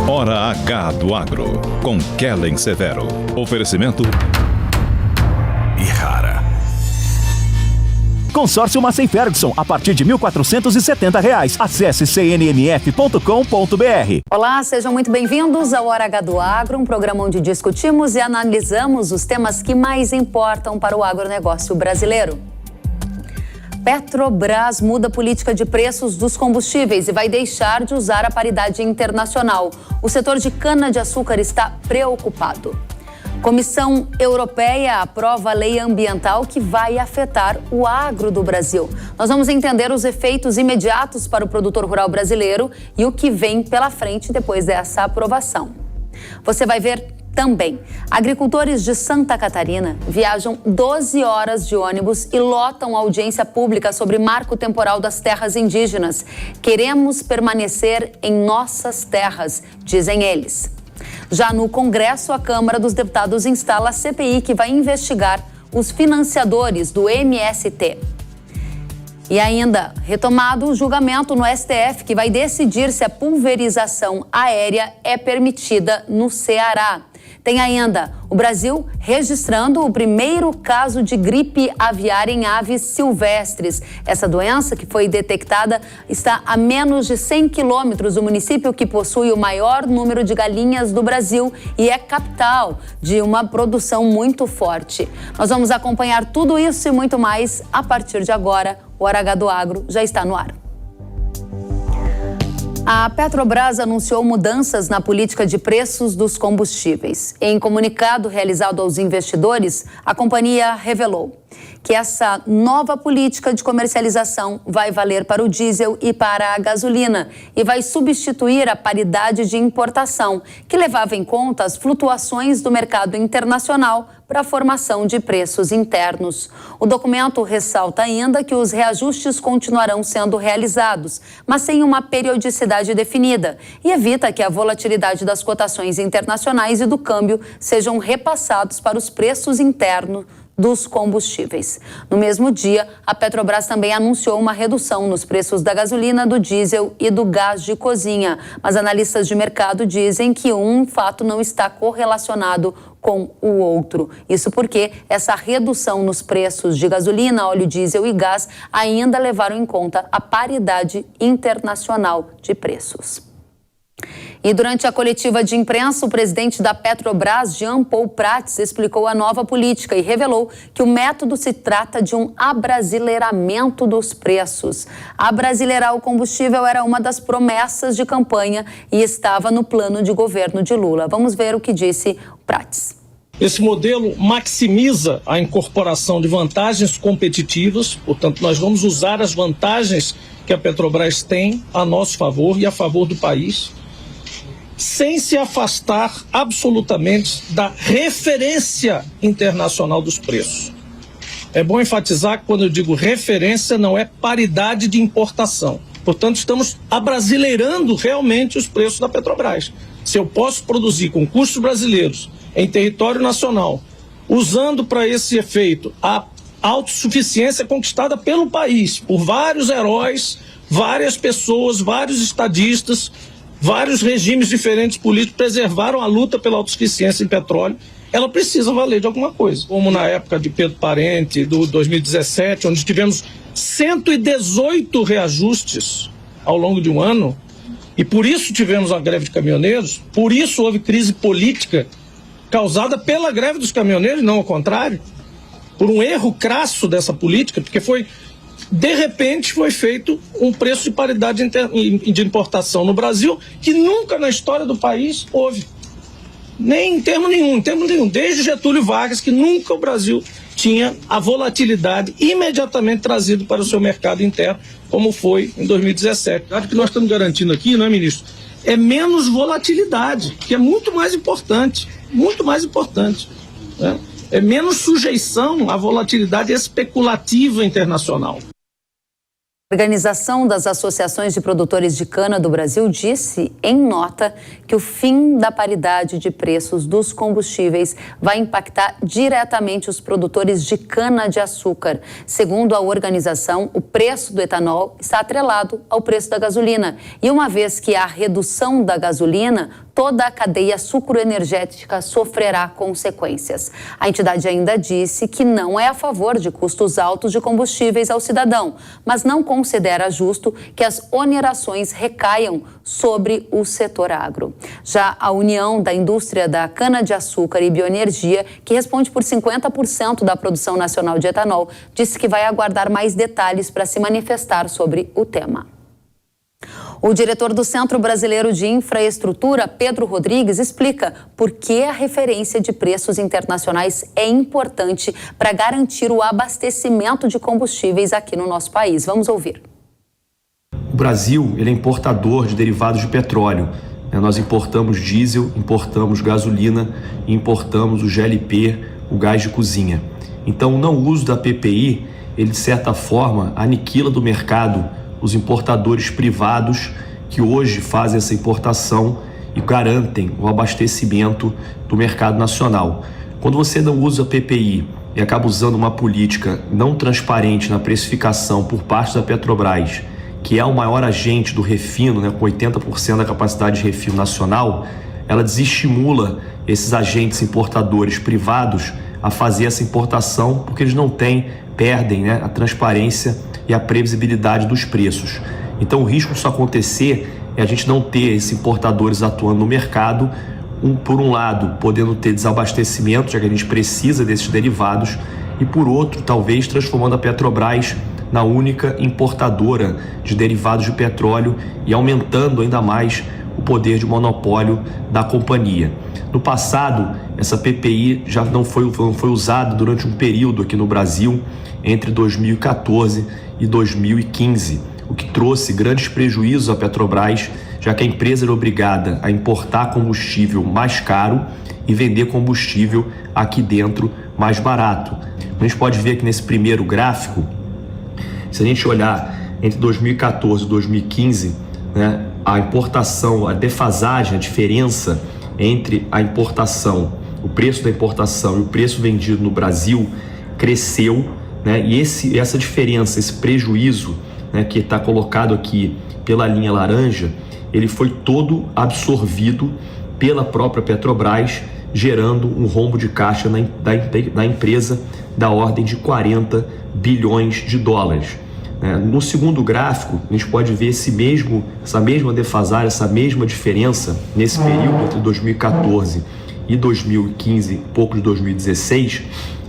Hora H do Agro, com Kellen Severo. Oferecimento Ihara. Consórcio Massey Ferguson, a partir de R$ 1.470. Acesse cnmf.com.br. Olá, sejam muito bem-vindos ao Hora H do Agro, um programa onde discutimos e analisamos os temas que mais importam para o agronegócio brasileiro. Petrobras muda a política de preços dos combustíveis e vai deixar de usar a paridade internacional. O setor de cana-de-açúcar está preocupado. Comissão Europeia aprova a lei ambiental que vai afetar o agro do Brasil. Nós vamos entender os efeitos imediatos para o produtor rural brasileiro e o que vem pela frente depois dessa aprovação. Você vai ver também, agricultores de Santa Catarina viajam 12 horas de ônibus e lotam a audiência pública sobre marco temporal das terras indígenas. Queremos permanecer em nossas terras, dizem eles. Já no Congresso, a Câmara dos Deputados instala a CPI que vai investigar os financiadores do MST. E ainda, retomado o julgamento no STF que vai decidir se a pulverização aérea é permitida no Ceará. Tem ainda o Brasil registrando o primeiro caso de gripe aviária em aves silvestres. Essa doença, que foi detectada, está a menos de 100 quilômetros do município que possui o maior número de galinhas do Brasil e é capital de uma produção muito forte. Nós vamos acompanhar tudo isso e muito mais a partir de agora. O Hora H do Agro já está no ar. A Petrobras anunciou mudanças na política de preços dos combustíveis. Em comunicado realizado aos investidores, a companhia revelou que essa nova política de comercialização vai valer para o diesel e para a gasolina e vai substituir a paridade de importação, que levava em conta as flutuações do mercado internacional para a formação de preços internos. O documento ressalta ainda que os reajustes continuarão sendo realizados, mas sem uma periodicidade definida, e evita que a volatilidade das cotações internacionais e do câmbio sejam repassados para os preços internos dos combustíveis. No mesmo dia, a Petrobras também anunciou uma redução nos preços da gasolina, do diesel e do gás de cozinha. Mas analistas de mercado dizem que um fato não está correlacionado com o outro. Isso porque essa redução nos preços de gasolina, óleo diesel e gás ainda levaram em conta a paridade internacional de preços. E durante a coletiva de imprensa, o presidente da Petrobras, Jean Paul Prats, explicou a nova política e revelou que o método se trata de um abrasileiramento dos preços. Abrasileirar o combustível era uma das promessas de campanha e estava no plano de governo de Lula. Vamos ver o que disse o Prats. Esse modelo maximiza a incorporação de vantagens competitivas, portanto, nós vamos usar as vantagens que a Petrobras tem a nosso favor e a favor do país, sem se afastar absolutamente da referência internacional dos preços. É bom enfatizar que quando eu digo referência, não é paridade de importação. Portanto, estamos abrasileirando realmente os preços da Petrobras. Se eu posso produzir com custos brasileiros em território nacional, usando para esse efeito a autossuficiência conquistada pelo país, por vários heróis, várias pessoas, vários estadistas, vários regimes diferentes políticos preservaram a luta pela autossuficiência em petróleo, ela precisa valer de alguma coisa. Como na época de Pedro Parente, do 2017, onde tivemos 118 reajustes ao longo de um ano, e por isso tivemos a greve de caminhoneiros, por isso houve crise política causada pela greve dos caminhoneiros, não ao contrário, por um erro crasso dessa política, porque de repente foi feito um preço de paridade de importação no Brasil que nunca na história do país houve. Nem em termo nenhum. Desde Getúlio Vargas, que nunca o Brasil tinha a volatilidade imediatamente trazida para o seu mercado interno, como foi em 2017. O que nós estamos garantindo aqui, não é, ministro? É menos volatilidade, que é muito mais importante, né? É menos sujeição à volatilidade especulativa internacional. A Organização das Associações de Produtores de Cana do Brasil disse em nota que o fim da paridade de preços dos combustíveis vai impactar diretamente os produtores de cana-de-açúcar. Segundo a organização, o preço do etanol está atrelado ao preço da gasolina. E uma vez que há redução da gasolina, toda a cadeia sucroenergética sofrerá consequências. A entidade ainda disse que não é a favor de custos altos de combustíveis ao cidadão, mas não considera justo que as onerações recaiam sobre o setor agro. Já a União da Indústria da Cana-de-Açúcar e Bioenergia, que responde por 50% da produção nacional de etanol, disse que vai aguardar mais detalhes para se manifestar sobre o tema. O diretor do Centro Brasileiro de Infraestrutura, Pedro Rodrigues, explica por que a referência de preços internacionais é importante para garantir o abastecimento de combustíveis aqui no nosso país. Vamos ouvir. O Brasil ele é importador de derivados de petróleo. Nós importamos diesel, importamos gasolina e importamos o GLP, o gás de cozinha. Então, o não uso da PPI, ele de certa forma aniquila do mercado os importadores privados que hoje fazem essa importação e garantem o abastecimento do mercado nacional. Quando você não usa a PPI e acaba usando uma política não transparente na precificação por parte da Petrobras, que é o maior agente do refino, com 80% da capacidade de refino nacional, ela desestimula esses agentes importadores privados a fazer essa importação porque eles perdem a transparência e a previsibilidade dos preços. Então o risco disso acontecer é a gente não ter esses importadores atuando no mercado, por um lado podendo ter desabastecimento, já que a gente precisa desses derivados, e por outro talvez transformando a Petrobras na única importadora de derivados de petróleo e aumentando ainda mais o poder de monopólio da companhia. No passado, essa PPI já não foi usada durante um período aqui no Brasil, entre 2014 e 2015, o que trouxe grandes prejuízos à Petrobras, já que a empresa era obrigada a importar combustível mais caro e vender combustível aqui dentro mais barato. A gente pode ver que nesse primeiro gráfico, se a gente olhar entre 2014 e 2015, a importação, a defasagem, a diferença entre a importação, o preço da importação e o preço vendido no Brasil cresceu, e essa diferença, esse prejuízo, que está colocado aqui pela linha laranja, ele foi todo absorvido pela própria Petrobras, gerando um rombo de caixa da empresa da ordem de 40 bilhões de dólares. No segundo gráfico, a gente pode ver essa mesma defasagem, essa mesma diferença nesse período entre 2014 e 2015, pouco de 2016,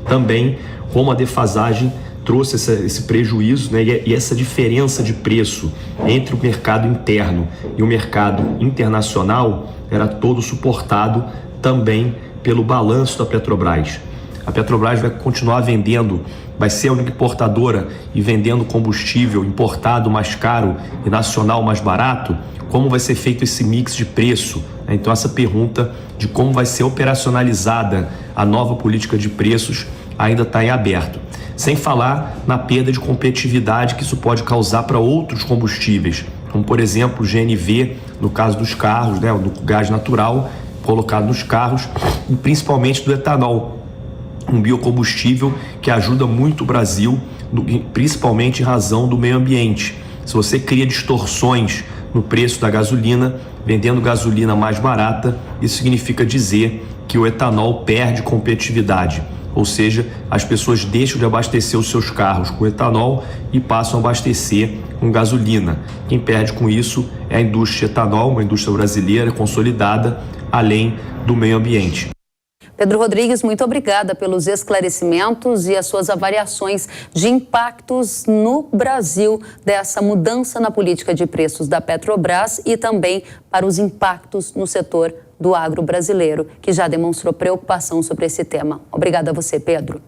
também como a defasagem trouxe esse prejuízo, e essa diferença de preço entre o mercado interno e o mercado internacional era todo suportado também pelo balanço da Petrobras. A Petrobras vai continuar vendendo, vai ser a única importadora e vendendo combustível importado mais caro e nacional mais barato. Como vai ser feito esse mix de preço? Então essa pergunta de como vai ser operacionalizada a nova política de preços ainda está em aberto. Sem falar na perda de competitividade que isso pode causar para outros combustíveis, como por exemplo o GNV, no caso dos carros, do gás natural colocado nos carros, e principalmente do etanol, um biocombustível que ajuda muito o Brasil, principalmente em razão do meio ambiente. Se você cria distorções no preço da gasolina, vendendo gasolina mais barata, isso significa dizer que o etanol perde competitividade. Ou seja, as pessoas deixam de abastecer os seus carros com etanol e passam a abastecer com gasolina. Quem perde com isso é a indústria de etanol, uma indústria brasileira consolidada, além do meio ambiente. Pedro Rodrigues, muito obrigada pelos esclarecimentos e as suas avaliações de impactos no Brasil dessa mudança na política de preços da Petrobras e também para os impactos no setor do agro brasileiro, que já demonstrou preocupação sobre esse tema. Obrigada a você, Pedro.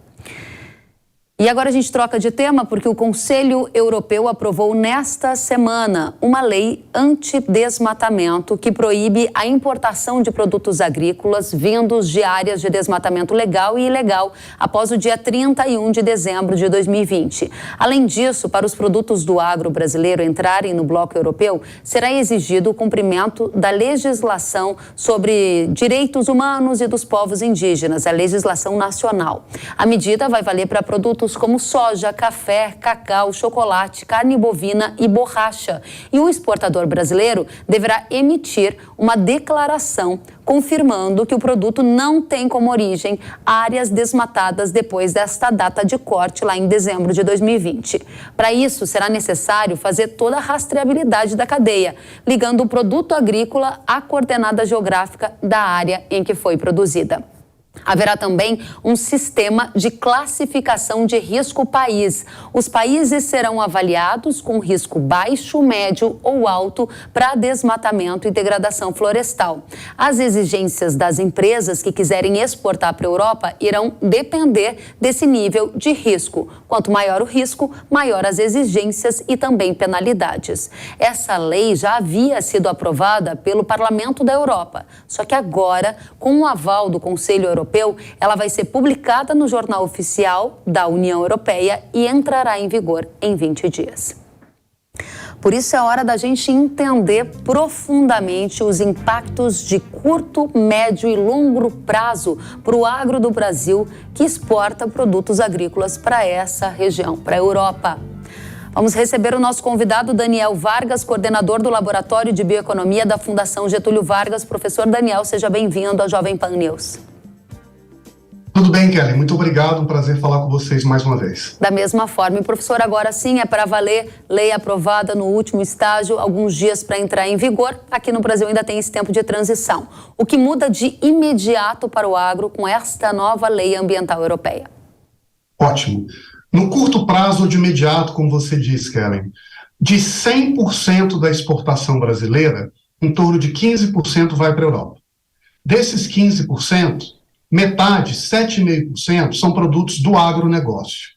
E agora a gente troca de tema porque o Conselho Europeu aprovou nesta semana uma lei antidesmatamento que proíbe a importação de produtos agrícolas vindos de áreas de desmatamento legal e ilegal após o dia 31 de dezembro de 2020. Além disso, para os produtos do agro brasileiro entrarem no bloco europeu, será exigido o cumprimento da legislação sobre direitos humanos e dos povos indígenas, a legislação nacional. A medida vai valer para produtos como soja, café, cacau, chocolate, carne bovina e borracha. E o exportador brasileiro deverá emitir uma declaração confirmando que o produto não tem como origem áreas desmatadas depois desta data de corte lá em dezembro de 2020. Para isso, será necessário fazer toda a rastreabilidade da cadeia, ligando o produto agrícola à coordenada geográfica da área em que foi produzida. Haverá também um sistema de classificação de risco país. Os países serão avaliados com risco baixo, médio ou alto para desmatamento e degradação florestal. As exigências das empresas que quiserem exportar para a Europa irão depender desse nível de risco. Quanto maior o risco, maior as exigências e também penalidades. Essa lei já havia sido aprovada pelo Parlamento da Europa, só que agora, com o aval do Conselho Europeu, ela vai ser publicada no Jornal Oficial da União Europeia e entrará em vigor em 20 dias. Por isso é hora da gente entender profundamente os impactos de curto, médio e longo prazo para o agro do Brasil que exporta produtos agrícolas para essa região, para a Europa. Vamos receber o nosso convidado Daniel Vargas, coordenador do Laboratório de Bioeconomia da Fundação Getúlio Vargas. Professor Daniel, seja bem-vindo à Jovem Pan News. Tudo bem, Kelly. Muito obrigado. Um prazer falar com vocês mais uma vez. Da mesma forma. E, professor, agora sim é para valer. Lei aprovada no último estágio, alguns dias para entrar em vigor. Aqui no Brasil ainda tem esse tempo de transição. O que muda de imediato para o agro com esta nova lei ambiental europeia? Ótimo. No curto prazo, de imediato, como você disse, Kelly, de 100% da exportação brasileira, em torno de 15% vai para a Europa. Desses 15%, metade, 7,5%, são produtos do agronegócio.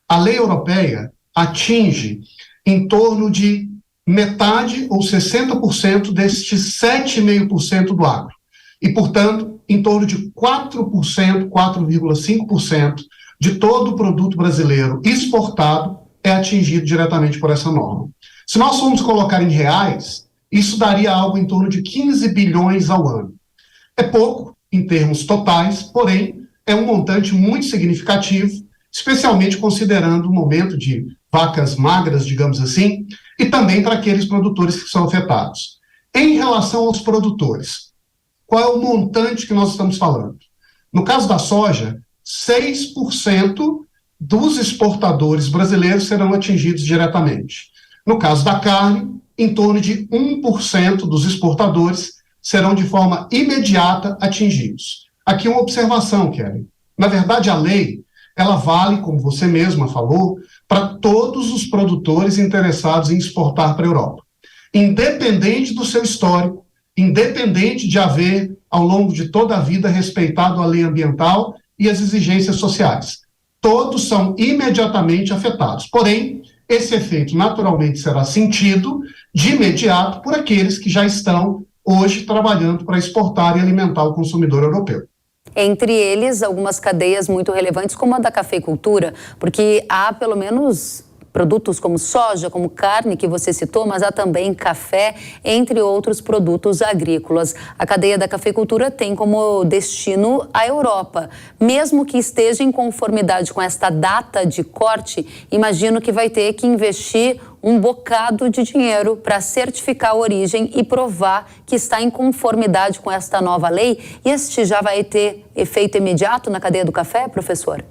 A lei europeia atinge em torno de metade ou 60% destes 7,5% do agro. E, portanto, em torno de 4%, 4,5% de todo o produto brasileiro exportado é atingido diretamente por essa norma. Se nós formos colocar em reais, isso daria algo em torno de 15 bilhões ao ano. É pouco em termos totais, porém, é um montante muito significativo, especialmente considerando o momento de vacas magras, digamos assim, e também para aqueles produtores que são afetados. Em relação aos produtores, qual é o montante que nós estamos falando? No caso da soja, 6% dos exportadores brasileiros serão atingidos diretamente. No caso da carne, em torno de 1% dos exportadores serão de forma imediata atingidos. Aqui uma observação, Kelly. Na verdade, a lei, ela vale, como você mesma falou, para todos os produtores interessados em exportar para a Europa. Independente do seu histórico, independente de haver, ao longo de toda a vida, respeitado a lei ambiental e as exigências sociais. Todos são imediatamente afetados. Porém, esse efeito naturalmente será sentido de imediato por aqueles que já estão hoje trabalhando para exportar e alimentar o consumidor europeu. Entre eles, algumas cadeias muito relevantes, como a da cafeicultura, porque há pelo menos produtos como soja, como carne, que você citou, mas há também café, entre outros produtos agrícolas. A cadeia da cafeicultura tem como destino a Europa. Mesmo que esteja em conformidade com esta data de corte, imagino que vai ter que investir um bocado de dinheiro para certificar a origem e provar que está em conformidade com esta nova lei. E este já vai ter efeito imediato na cadeia do café, professor?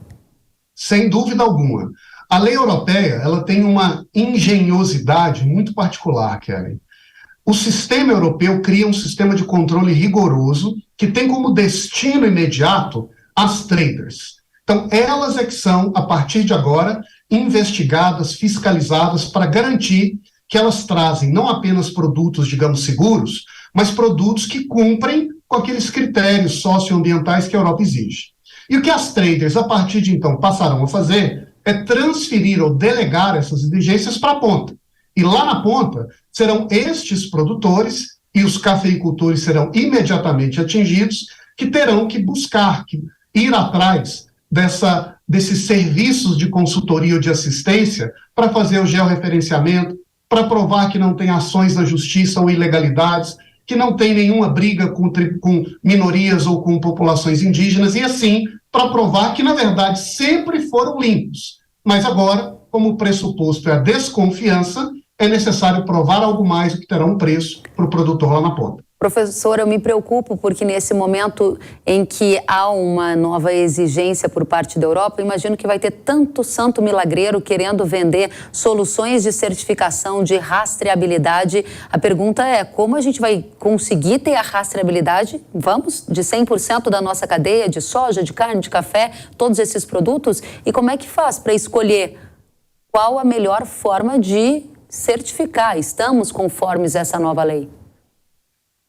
Sem dúvida alguma. A lei europeia, ela tem uma engenhosidade muito particular, Kelly. O sistema europeu cria um sistema de controle rigoroso que tem como destino imediato as traders. Então, elas é que são, a partir de agora, investigadas, fiscalizadas para garantir que elas trazem não apenas produtos, digamos, seguros, mas produtos que cumprem com aqueles critérios socioambientais que a Europa exige. E o que as traders, a partir de então, passarão a fazer é transferir ou delegar essas exigências para a ponta. E lá na ponta serão estes produtores e os cafeicultores serão imediatamente atingidos, que terão que buscar, que ir atrás desses serviços de consultoria ou de assistência para fazer o georreferenciamento, para provar que não tem ações na justiça ou ilegalidades, que não tem nenhuma briga com minorias ou com populações indígenas, e assim, para provar que, na verdade, sempre foram limpos. Mas agora, como o pressuposto é a desconfiança, é necessário provar algo mais do que terá um preço para o produtor lá na ponta. Professor, eu me preocupo porque nesse momento em que há uma nova exigência por parte da Europa, imagino que vai ter tanto santo milagreiro querendo vender soluções de certificação, de rastreabilidade. A pergunta é, como a gente vai conseguir ter a rastreabilidade? Vamos? De 100% da nossa cadeia de soja, de carne, de café, todos esses produtos? E como é que faz para escolher qual a melhor forma de certificar? Estamos conformes a essa nova lei?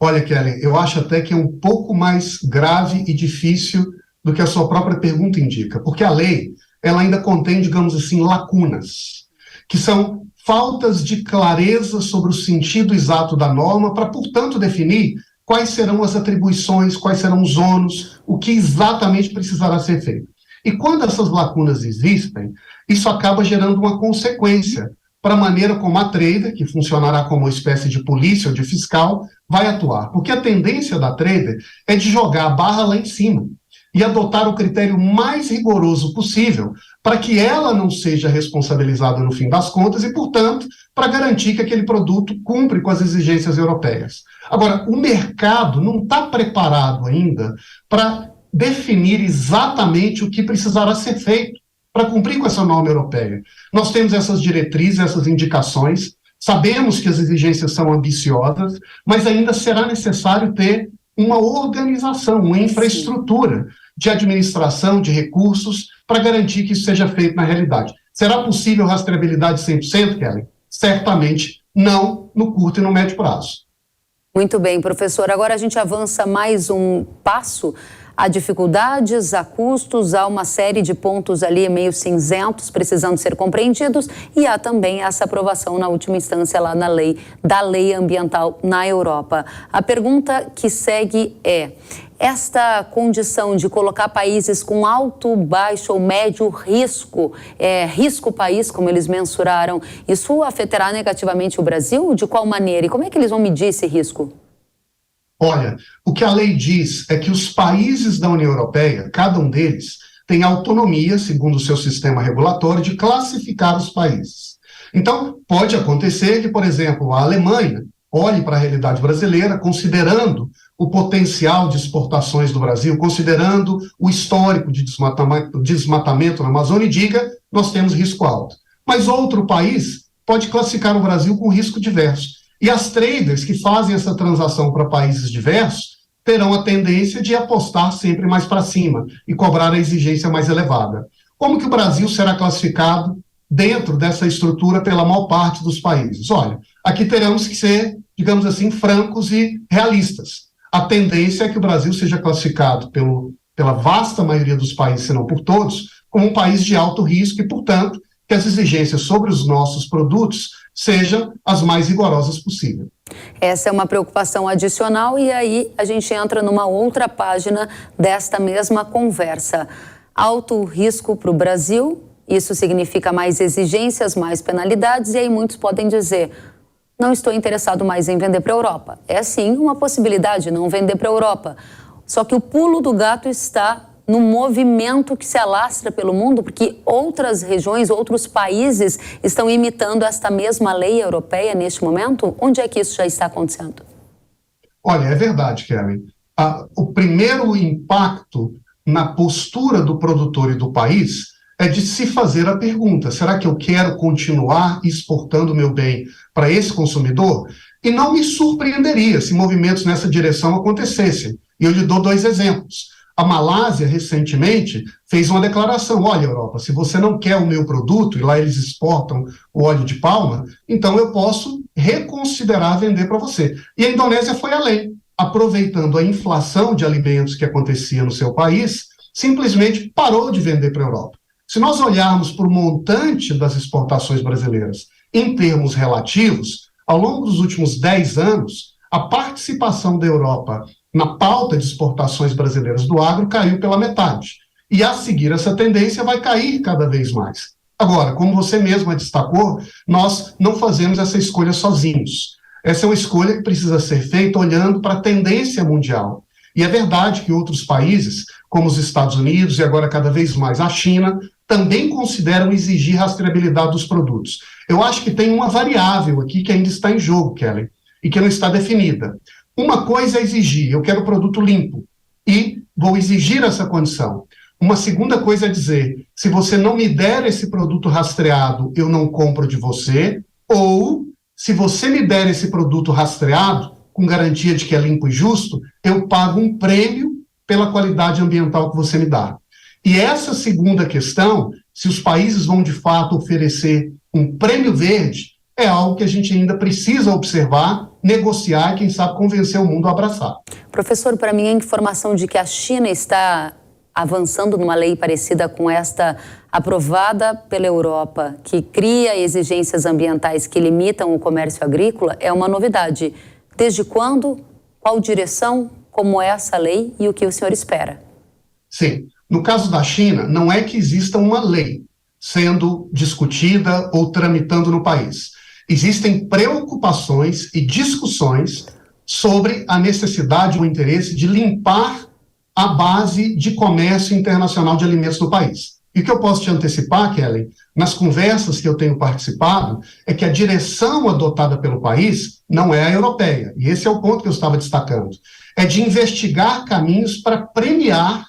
Olha, Kellen, eu acho até que é um pouco mais grave e difícil do que a sua própria pergunta indica, porque a lei, ela ainda contém, digamos assim, lacunas, que são faltas de clareza sobre o sentido exato da norma para, portanto, definir quais serão as atribuições, quais serão os ônus, o que exatamente precisará ser feito. E quando essas lacunas existem, isso acaba gerando uma consequência para a maneira como a trader, que funcionará como uma espécie de polícia ou de fiscal, vai atuar. Porque a tendência da trader é de jogar a barra lá em cima e adotar o critério mais rigoroso possível para que ela não seja responsabilizada no fim das contas e, portanto, para garantir que aquele produto cumpre com as exigências europeias. Agora, o mercado não está preparado ainda para definir exatamente o que precisará ser feito para cumprir com essa norma europeia. Nós temos essas diretrizes, essas indicações, sabemos que as exigências são ambiciosas, mas ainda será necessário ter uma organização, uma infraestrutura de administração, de recursos, para garantir que isso seja feito na realidade. Será possível rastreabilidade 100%, Kellen? Certamente não no curto e no médio prazo. Muito bem, professor. Agora a gente avança mais um passo. Há dificuldades, há custos, há uma série de pontos ali meio cinzentos precisando ser compreendidos e há também essa aprovação na última instância lá na lei, da lei ambiental na Europa. A pergunta que segue é, esta condição de colocar países com alto, baixo ou médio risco, risco país, como eles mensuraram, isso afetará negativamente o Brasil? De qual maneira? E como é que eles vão medir esse risco? Olha, o que a lei diz é que os países da União Europeia, cada um deles, tem autonomia, segundo o seu sistema regulatório, de classificar os países. Então, pode acontecer que, por exemplo, a Alemanha olhe para a realidade brasileira, considerando o potencial de exportações do Brasil, considerando o histórico de desmatamento na Amazônia e diga, nós temos risco alto. Mas outro país pode classificar o Brasil com risco diverso. E as traders que fazem essa transação para países diversos terão a tendência de apostar sempre mais para cima e cobrar a exigência mais elevada. Como que o Brasil será classificado dentro dessa estrutura pela maior parte dos países? Olha, aqui teremos que ser, digamos assim, francos e realistas. A tendência é que o Brasil seja classificado pela vasta maioria dos países, se não por todos, como um país de alto risco e, portanto, que as exigências sobre os nossos produtos sejam as mais rigorosas possível. Essa é uma preocupação adicional e aí a gente entra numa outra página desta mesma conversa. Alto risco para o Brasil, isso significa mais exigências, mais penalidades e aí muitos podem dizer, não estou interessado mais em vender para a Europa. É sim uma possibilidade não vender para a Europa, só que o pulo do gato está no movimento que se alastra pelo mundo, porque outras regiões, outros países estão imitando esta mesma lei europeia neste momento? Onde é que isso já está acontecendo? Olha, é verdade, Kellen. O primeiro impacto na postura do produtor e do país é de se fazer a pergunta, será que eu quero continuar exportando o meu bem para esse consumidor? E não me surpreenderia se movimentos nessa direção acontecessem. E eu lhe dou 2 exemplos. A Malásia, recentemente, fez uma declaração, olha, Europa, se você não quer o meu produto, e lá eles exportam o óleo de palma, então eu posso reconsiderar vender para você. E a Indonésia foi além, aproveitando a inflação de alimentos que acontecia no seu país, simplesmente parou de vender para a Europa. Se nós olharmos para o montante das exportações brasileiras em termos relativos, ao longo dos últimos 10 anos, a participação da Europa na pauta de exportações brasileiras do agro caiu pela metade. E a seguir essa tendência vai cair cada vez mais. Agora, como você mesma destacou, nós não fazemos essa escolha sozinhos. Essa é uma escolha que precisa ser feita olhando para a tendência mundial. E é verdade que outros países, como os Estados Unidos e agora cada vez mais a China, também consideram exigir rastreabilidade dos produtos. Eu acho que tem uma variável aqui que ainda está em jogo, Kelly, e que não está definida. Uma coisa é exigir, eu quero produto limpo, e vou exigir essa condição. Uma segunda coisa é dizer, se você não me der esse produto rastreado, eu não compro de você, ou, se você me der esse produto rastreado, com garantia de que é limpo e justo, eu pago um prêmio pela qualidade ambiental que você me dá. E essa segunda questão, se os países vão de fato oferecer um prêmio verde, é algo que a gente ainda precisa observar, negociar e, quem sabe, convencer o mundo a abraçar. Professor, para mim a informação de que a China está avançando numa lei parecida com esta aprovada pela Europa, que cria exigências ambientais que limitam o comércio agrícola, é uma novidade. Desde quando? Qual direção? Como é essa lei e o que o senhor espera? Sim. No caso da China, não é que exista uma lei sendo discutida ou tramitando no país. Existem preocupações e discussões sobre a necessidade ou interesse de limpar a base de comércio internacional de alimentos no país. E o que eu posso te antecipar, Kelly, nas conversas que eu tenho participado, é que a direção adotada pelo país não é a europeia, e esse é o ponto que eu estava destacando, é de investigar caminhos para premiar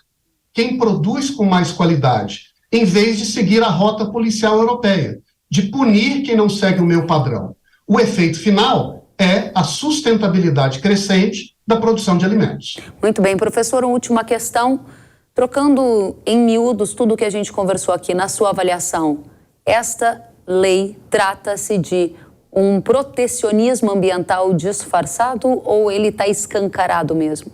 quem produz com mais qualidade, em vez de seguir a rota policial europeia, de punir quem não segue o meu padrão. O efeito final é a sustentabilidade crescente da produção de alimentos. Muito bem, professor, uma última questão. Trocando em miúdos tudo o que a gente conversou aqui, na sua avaliação, esta lei trata-se de um protecionismo ambiental disfarçado ou ele está escancarado mesmo?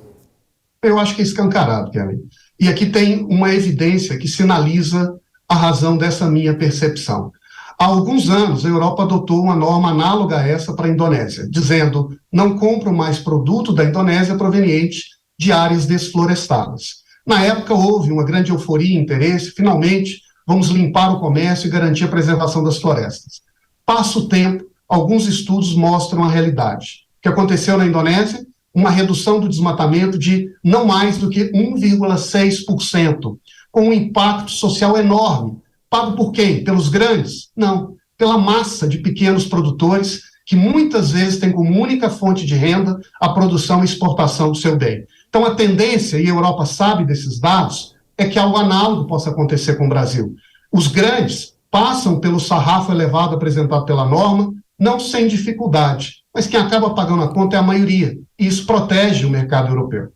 Eu acho que é escancarado, Kelly. E aqui tem uma evidência que sinaliza a razão dessa minha percepção. Há alguns anos, a Europa adotou uma norma análoga a essa para a Indonésia, dizendo não compro mais produto da Indonésia proveniente de áreas desflorestadas. Na época, houve uma grande euforia e interesse, finalmente, vamos limpar o comércio e garantir a preservação das florestas. Passa o tempo, alguns estudos mostram a realidade. O que aconteceu na Indonésia? Uma redução do desmatamento de não mais do que 1,6%, com um impacto social enorme. Pago por quem? Pelos grandes? Não, pela massa de pequenos produtores que muitas vezes têm como única fonte de renda a produção e exportação do seu bem. Então a tendência, e a Europa sabe desses dados, é que algo análogo possa acontecer com o Brasil. Os grandes passam pelo sarrafo elevado apresentado pela norma, não sem dificuldade, mas quem acaba pagando a conta é a maioria, e isso protege o mercado europeu.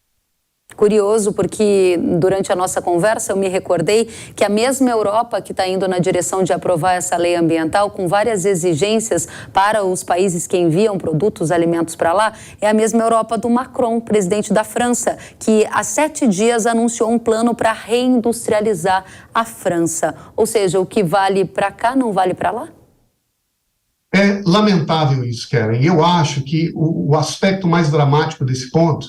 Curioso, porque durante a nossa conversa eu me recordei que a mesma Europa que está indo na direção de aprovar essa lei ambiental, com várias exigências para os países que enviam produtos, alimentos para lá, é a mesma Europa do Macron, presidente da França, que há 7 dias anunciou um plano para reindustrializar a França. Ou seja, o que vale para cá não vale para lá? É lamentável isso, Karen. Eu acho que o aspecto mais dramático desse ponto,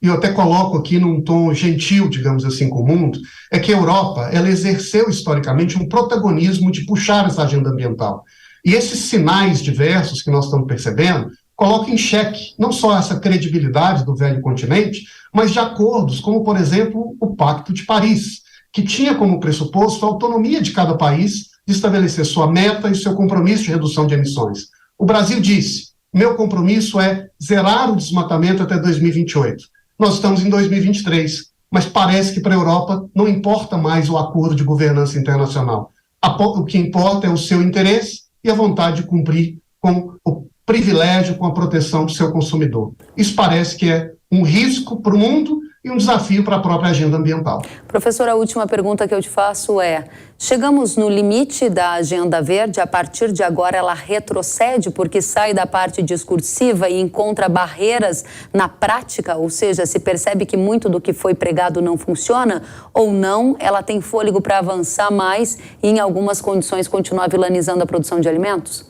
e eu até coloco aqui num tom gentil, digamos assim, com o mundo, é que a Europa, ela exerceu historicamente um protagonismo de puxar essa agenda ambiental. E esses sinais diversos que nós estamos percebendo colocam em xeque não só essa credibilidade do velho continente, mas de acordos como, por exemplo, o Pacto de Paris, que tinha como pressuposto a autonomia de cada país de estabelecer sua meta e seu compromisso de redução de emissões. O Brasil disse, meu compromisso é zerar o desmatamento até 2028. Nós estamos em 2023, mas parece que para a Europa não importa mais o acordo de governança internacional. O que importa é o seu interesse e a vontade de cumprir com o privilégio, com a proteção do seu consumidor. Isso parece que é um risco para o mundo e um desafio para a própria agenda ambiental. Professor, a última pergunta que eu te faço é: chegamos no limite da agenda verde? A partir de agora ela retrocede porque sai da parte discursiva e encontra barreiras na prática? Ou seja, se percebe que muito do que foi pregado não funciona? Ou não, ela tem fôlego para avançar mais e em algumas condições continuar vilanizando a produção de alimentos?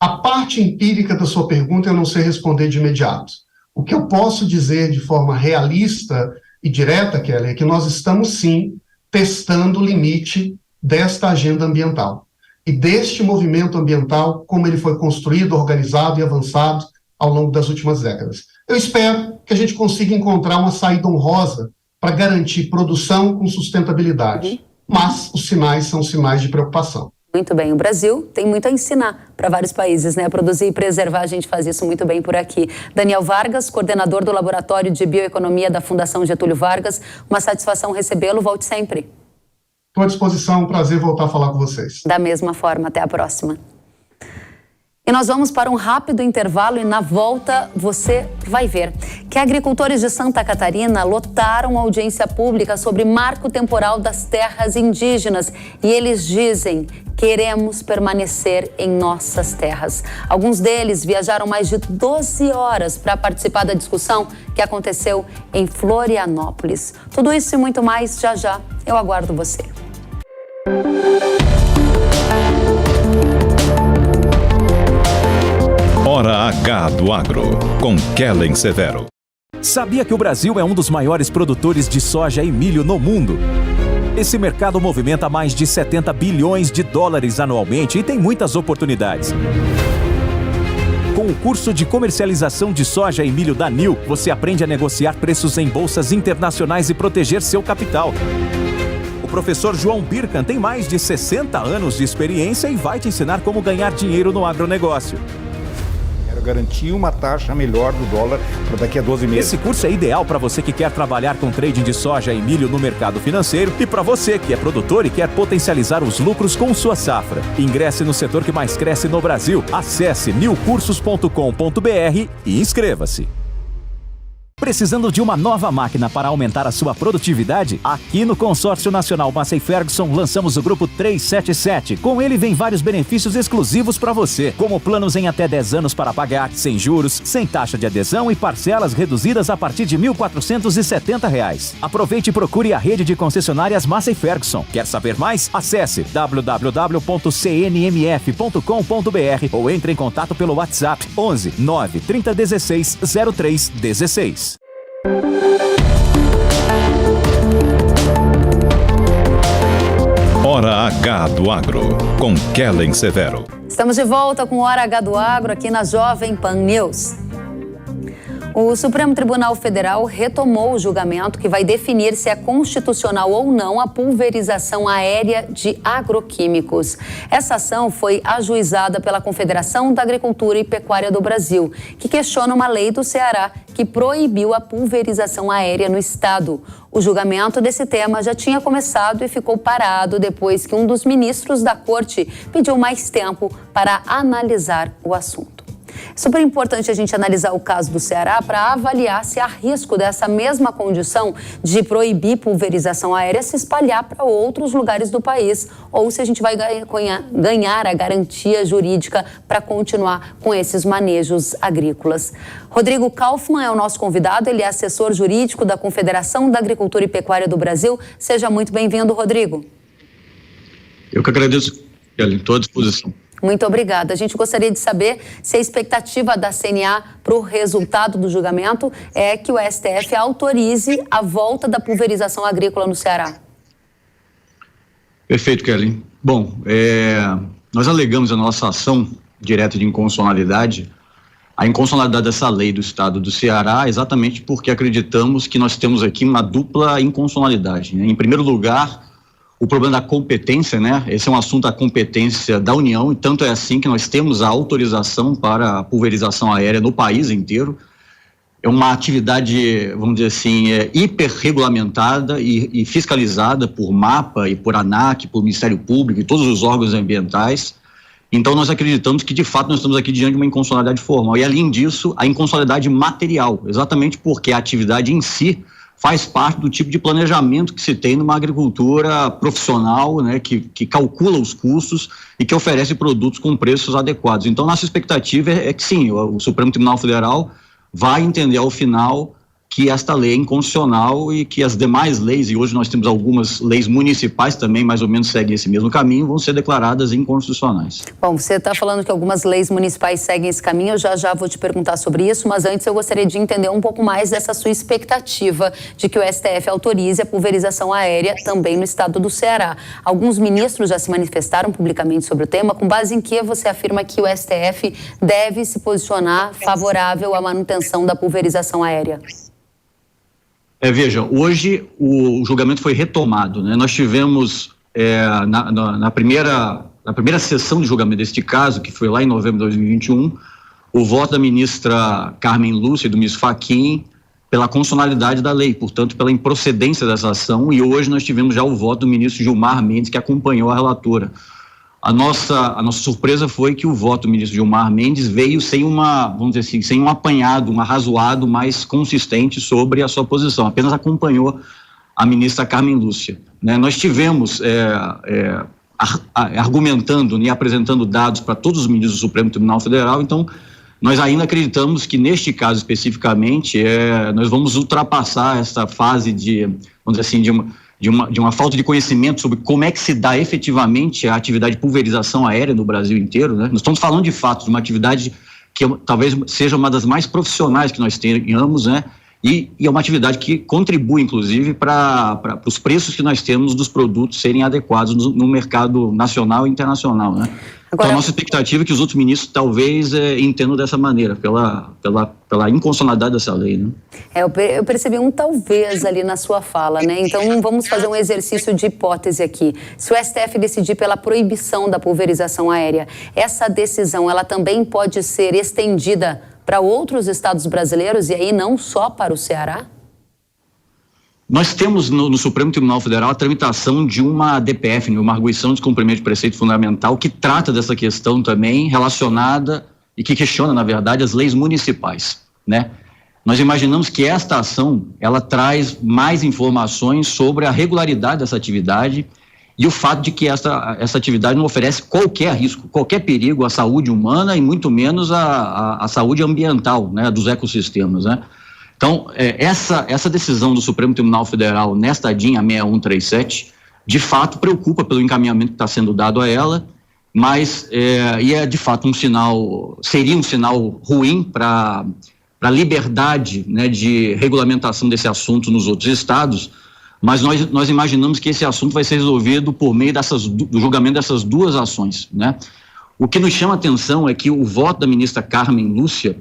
A parte empírica da sua pergunta eu não sei responder de imediato. O que eu posso dizer de forma realista e direta, Kelly, é que nós estamos sim testando o limite desta agenda ambiental e deste movimento ambiental, como ele foi construído, organizado e avançado ao longo das últimas décadas. Eu espero que a gente consiga encontrar uma saída honrosa para garantir produção com sustentabilidade, mas os sinais são sinais de preocupação. Muito bem, o Brasil tem muito a ensinar para vários países, né? Produzir e preservar, a gente faz isso muito bem por aqui. Daniel Vargas, coordenador do Laboratório de Bioeconomia da Fundação Getúlio Vargas, uma satisfação recebê-lo, volte sempre. Estou à disposição, um prazer voltar a falar com vocês. Da mesma forma, até a próxima. E nós vamos para um rápido intervalo e na volta você vai ver que agricultores de Santa Catarina lotaram a audiência pública sobre marco temporal das terras indígenas e eles dizem: queremos permanecer em nossas terras. Alguns deles viajaram mais de 12 horas para participar da discussão que aconteceu em Florianópolis. Tudo isso e muito mais já já. Eu aguardo você. Hora H do Agro, com Kellen Severo. Sabia que o Brasil é um dos maiores produtores de soja e milho no mundo? Esse mercado movimenta mais de 70 bilhões de dólares anualmente e tem muitas oportunidades. Com o curso de comercialização de soja e milho da NIL, você aprende a negociar preços em bolsas internacionais e proteger seu capital. O professor João Birkan tem mais de 60 anos de experiência e vai te ensinar como ganhar dinheiro no agronegócio. Garantir uma taxa melhor do dólar para daqui a 12 meses. Esse curso é ideal para você que quer trabalhar com trading de soja e milho no mercado financeiro e para você que é produtor e quer potencializar os lucros com sua safra. Ingresse no setor que mais cresce no Brasil. Acesse nilcursos.com.br e inscreva-se. Precisando de uma nova máquina para aumentar a sua produtividade? Aqui no Consórcio Nacional Massey Ferguson lançamos o Grupo 377. Com ele vem vários benefícios exclusivos para você, como planos em até 10 anos para pagar, sem juros, sem taxa de adesão e parcelas reduzidas a partir de R$ 1.470. Aproveite e procure a rede de concessionárias Massey Ferguson. Quer saber mais? Acesse www.cnmf.com.br ou entre em contato pelo WhatsApp 11 9 3016 0316. Hora H do Agro, com Kellen Severo. Estamos de volta com Hora H do Agro aqui na Jovem Pan News. O Supremo Tribunal Federal retomou o julgamento que vai definir se é constitucional ou não a pulverização aérea de agroquímicos. Essa ação foi ajuizada pela Confederação da Agricultura e Pecuária do Brasil, que questiona uma lei do Ceará que proibiu a pulverização aérea no estado. O julgamento desse tema já tinha começado e ficou parado depois que um dos ministros da Corte pediu mais tempo para analisar o assunto. É super importante a gente analisar o caso do Ceará para avaliar se há risco dessa mesma condição de proibir pulverização aérea se espalhar para outros lugares do país ou se a gente vai ganhar a garantia jurídica para continuar com esses manejos agrícolas. Rodrigo Kaufmann é o nosso convidado, ele é assessor jurídico da Confederação da Agricultura e Pecuária do Brasil. Seja muito bem-vindo, Rodrigo. Eu que agradeço, Kelly, estou à disposição. Muito obrigada. A gente gostaria de saber se a expectativa da CNA para o resultado do julgamento é que o STF autorize a volta da pulverização agrícola no Ceará. Perfeito, Kelly. Bom, nós alegamos a nossa ação direta de inconstitucionalidade, a inconstitucionalidade dessa lei do Estado do Ceará, exatamente porque acreditamos que nós temos aqui uma dupla inconstitucionalidade, né? Em primeiro lugar, o problema da competência, né? Esse é um assunto da competência da União e tanto é assim que nós temos a autorização para a pulverização aérea no país inteiro. É uma atividade, vamos dizer assim, hiperregulamentada e fiscalizada por MAPA e por ANAC, por Ministério Público e todos os órgãos ambientais. Então nós acreditamos que de fato nós estamos aqui diante de uma inconstitucionalidade formal e além disso a inconstitucionalidade material, exatamente porque a atividade em si faz parte do tipo de planejamento que se tem numa agricultura profissional, né, que calcula os custos e que oferece produtos com preços adequados. Então, nossa expectativa é que sim, o Supremo Tribunal Federal vai entender ao final que esta lei é inconstitucional e que as demais leis, e hoje nós temos algumas leis municipais também, mais ou menos seguem esse mesmo caminho, vão ser declaradas inconstitucionais. Bom, você está falando que algumas leis municipais seguem esse caminho, eu já vou te perguntar sobre isso, mas antes eu gostaria de entender um pouco mais dessa sua expectativa de que o STF autorize a pulverização aérea também no estado do Ceará. Alguns ministros já se manifestaram publicamente sobre o tema, com base em que você afirma que o STF deve se posicionar favorável à manutenção da pulverização aérea? Veja, hoje o julgamento foi retomado, né? Nós tivemos na primeira sessão de julgamento deste caso, que foi lá em novembro de 2021, o voto da ministra Carmen Lúcia e do ministro Fachin pela constitucionalidade da lei, portanto, pela improcedência dessa ação, e hoje nós tivemos já o voto do ministro Gilmar Mendes, que acompanhou a relatora. A nossa surpresa foi que o voto do ministro Gilmar Mendes veio sem vamos dizer assim, sem um apanhado, um arrazoado mais consistente sobre a sua posição, apenas acompanhou a ministra Carmen Lúcia, né? Nós tivemos argumentando e apresentando dados para todos os ministros do Supremo Tribunal Federal, então nós ainda acreditamos que neste caso especificamente nós vamos ultrapassar essa fase vamos dizer assim, de uma falta de conhecimento sobre como é que se dá efetivamente a atividade de pulverização aérea no Brasil inteiro, né? Nós estamos falando de fato de uma atividade que talvez seja uma das mais profissionais que nós tenhamos, né? E é uma atividade que contribui, inclusive, para os preços que nós temos dos produtos serem adequados no mercado nacional e internacional, né? Agora, então, a nossa expectativa é que os outros ministros talvez entendam dessa maneira, pela inconstitucionalidade dessa lei, né? Eu percebi um talvez ali na sua fala, né? Então, vamos fazer um exercício de hipótese aqui. Se o STF decidir pela proibição da pulverização aérea, essa decisão, ela também pode ser estendida para outros estados brasileiros e aí não só para o Ceará? Nós temos no Supremo Tribunal Federal a tramitação de uma DPF, uma arguição de descumprimento de preceito fundamental, que trata dessa questão também relacionada e que questiona, na verdade, as leis municipais, né? Nós imaginamos que esta ação, ela traz mais informações sobre a regularidade dessa atividade e o fato de que essa atividade não oferece qualquer risco, qualquer perigo à saúde humana e muito menos à saúde ambiental, né, dos ecossistemas, né? Então, essa decisão do Supremo Tribunal Federal nesta DIN, a 6137, de fato preocupa pelo encaminhamento que está sendo dado a ela, mas de fato seria um sinal ruim para a liberdade, né, de regulamentação desse assunto nos outros estados, mas nós imaginamos que esse assunto vai ser resolvido por meio do julgamento dessas duas ações, né? O que nos chama a atenção é que o voto da ministra Carmen Lúcia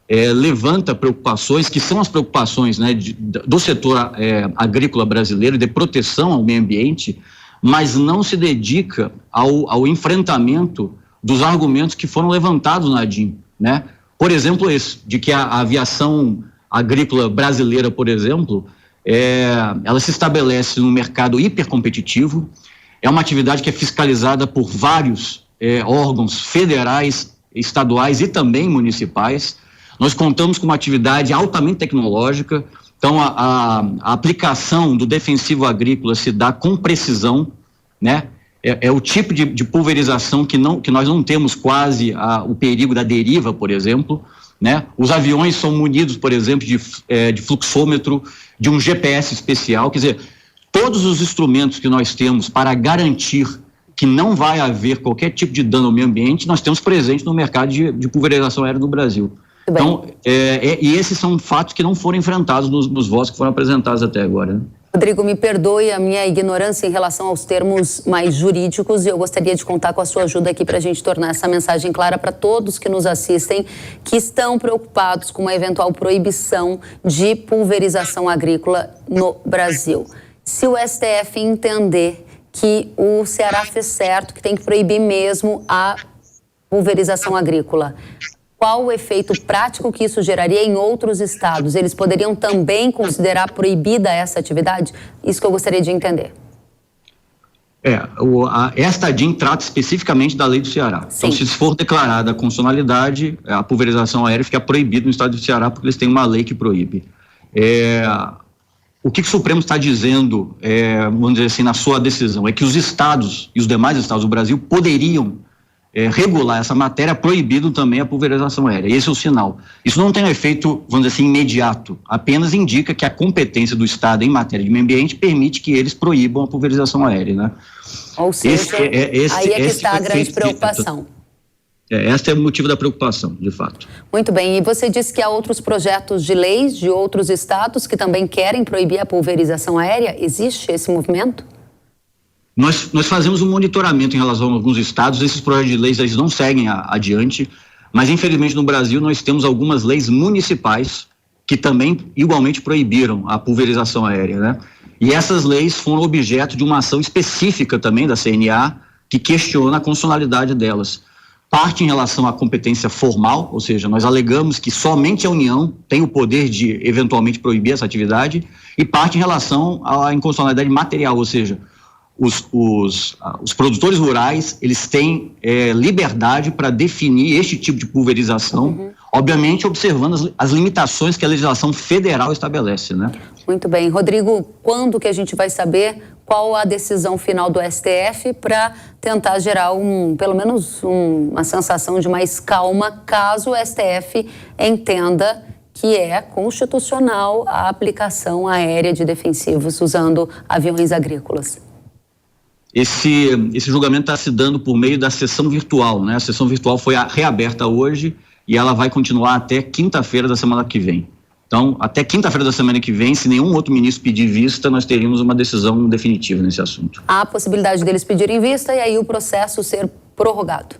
levanta preocupações que são as preocupações, né, do setor agrícola brasileiro, de proteção ao meio ambiente, mas não se dedica ao enfrentamento dos argumentos que foram levantados na DIN, né? Por exemplo, esse, de que a aviação agrícola brasileira, por exemplo, ela se estabelece num mercado hipercompetitivo, é uma atividade que é fiscalizada por vários órgãos federais, estaduais e também municipais. Nós contamos com uma atividade altamente tecnológica, então a aplicação do defensivo agrícola se dá com precisão, né? É o tipo de pulverização que nós não temos quase o perigo da deriva, por exemplo, né? Os aviões são munidos, por exemplo, de fluxômetro, de um GPS especial, quer dizer, todos os instrumentos que nós temos para garantir que não vai haver qualquer tipo de dano ao meio ambiente, nós temos presente no mercado de pulverização aérea no Brasil. Então, e esses são fatos que não foram enfrentados nos votos que foram apresentados até agora, né? Rodrigo, me perdoe a minha ignorância em relação aos termos mais jurídicos e eu gostaria de contar com a sua ajuda aqui para a gente tornar essa mensagem clara para todos que nos assistem, que estão preocupados com uma eventual proibição de pulverização agrícola no Brasil. Se o STF entender que o Ceará fez certo, que tem que proibir mesmo a pulverização agrícola, qual o efeito prático que isso geraria em outros estados? Eles poderiam também considerar proibida essa atividade? Isso que eu gostaria de entender. Esta DIN trata especificamente da lei do Ceará. Sim. Então, se for declarada a constitucionalidade, a pulverização aérea fica proibida no estado do Ceará, porque eles têm uma lei que proíbe. o que o Supremo está dizendo, vamos dizer assim, na sua decisão, é que os estados e os demais estados do Brasil poderiam regular essa matéria, proibindo também a pulverização aérea. Esse é o sinal. Isso não tem um efeito, vamos dizer assim, imediato, apenas indica que a competência do Estado em matéria de meio ambiente permite que eles proíbam a pulverização aérea, né? Ou seja, aí é que está a grande preocupação. Este é o motivo da preocupação, de fato. Muito bem, e você disse que há outros projetos de leis de outros estados que também querem proibir a pulverização aérea. Existe esse movimento? Nós fazemos um monitoramento em relação a alguns estados, esses projetos de leis eles não seguem adiante, mas infelizmente no Brasil nós temos algumas leis municipais que também igualmente proibiram a pulverização aérea, né? E essas leis foram objeto de uma ação específica também da CNA que questiona a constitucionalidade delas. Parte em relação à competência formal, ou seja, nós alegamos que somente a União tem o poder de eventualmente proibir essa atividade, e parte em relação à inconstitucionalidade material, ou seja, os produtores rurais, eles têm liberdade para definir este tipo de pulverização, obviamente observando as limitações que a legislação federal estabelece, né? Muito bem. Rodrigo, quando que a gente vai saber qual a decisão final do STF para tentar gerar pelo menos uma sensação de mais calma, caso o STF entenda que é constitucional a aplicação aérea de defensivos usando aviões agrícolas? Esse julgamento está se dando por meio da sessão virtual, né? A sessão virtual foi reaberta hoje e ela vai continuar até quinta-feira da semana que vem. Então, até quinta-feira da semana que vem, se nenhum outro ministro pedir vista, nós teríamos uma decisão definitiva nesse assunto. Há a possibilidade deles pedirem vista e aí o processo ser prorrogado?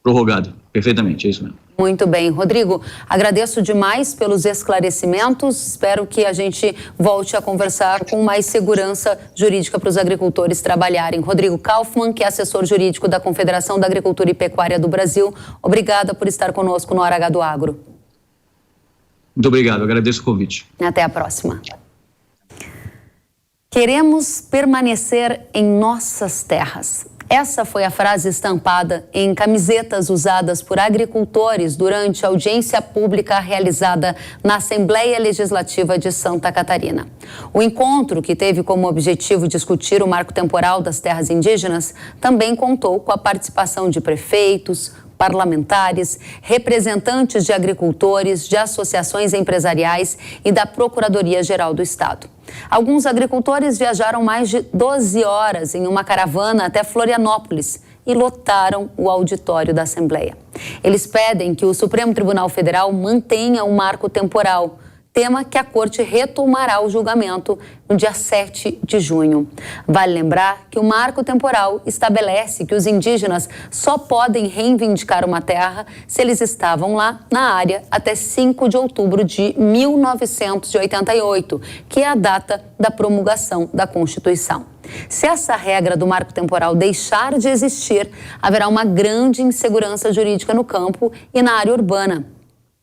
Prorrogado, perfeitamente, é isso mesmo. Muito bem. Rodrigo, agradeço demais pelos esclarecimentos. Espero que a gente volte a conversar com mais segurança jurídica para os agricultores trabalharem. Rodrigo Kaufmann, que é assessor jurídico da Confederação da Agricultura e Pecuária do Brasil, obrigada por estar conosco no Hora H do Agro. Muito obrigado, agradeço o convite. Até a próxima. Queremos permanecer em nossas terras. Essa foi a frase estampada em camisetas usadas por agricultores durante a audiência pública realizada na Assembleia Legislativa de Santa Catarina. O encontro, que teve como objetivo discutir o marco temporal das terras indígenas, também contou com a participação de prefeitos, parlamentares, representantes de agricultores, de associações empresariais e da Procuradoria-Geral do Estado. Alguns agricultores viajaram mais de 12 horas em uma caravana até Florianópolis e lotaram o auditório da Assembleia. Eles pedem que o Supremo Tribunal Federal mantenha o marco temporal, tema que a Corte retomará o julgamento no dia 7 de junho. Vale lembrar que o marco temporal estabelece que os indígenas só podem reivindicar uma terra se eles estavam lá na área até 5 de outubro de 1988, que é a data da promulgação da Constituição. Se essa regra do marco temporal deixar de existir, haverá uma grande insegurança jurídica no campo e na área urbana.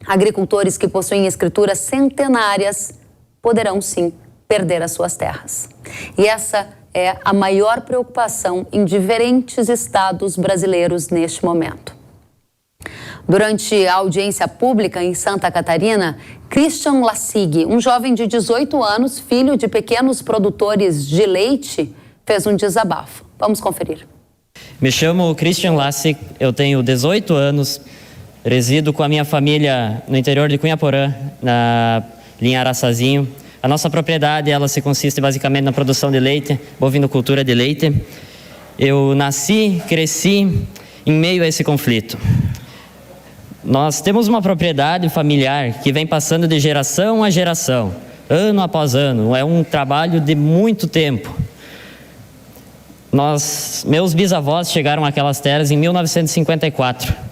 Agricultores que possuem escrituras centenárias poderão, sim, perder as suas terras. E essa é a maior preocupação em diferentes estados brasileiros neste momento. Durante a audiência pública em Santa Catarina, Christian Lassig, um jovem de 18 anos, filho de pequenos produtores de leite, fez um desabafo. Vamos conferir. Me chamo Christian Lassig, eu tenho 18 anos, resido com a minha família no interior de Cunhaporã, na linha Araçazinho. A nossa propriedade, ela se consiste basicamente na produção de leite, bovinocultura de leite. Eu nasci, cresci em meio a esse conflito. Nós temos uma propriedade familiar que vem passando de geração a geração, ano após ano. É um trabalho de muito tempo. Meus bisavós chegaram àquelas terras em 1954.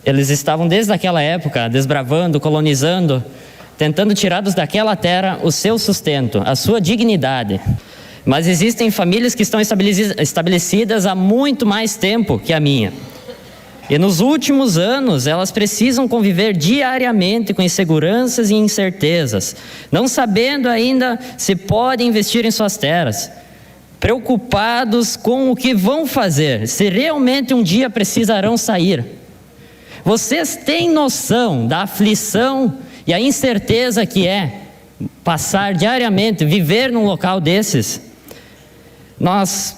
Eles estavam desde aquela época desbravando, colonizando, tentando tirar daquela terra o seu sustento, a sua dignidade. Mas existem famílias que estão estabelecidas há muito mais tempo que a minha. E nos últimos anos, elas precisam conviver diariamente com inseguranças e incertezas, não sabendo ainda se podem investir em suas terras, preocupados com o que vão fazer, se realmente um dia precisarão sair. Vocês têm noção da aflição e a incerteza que é passar diariamente, viver num local desses,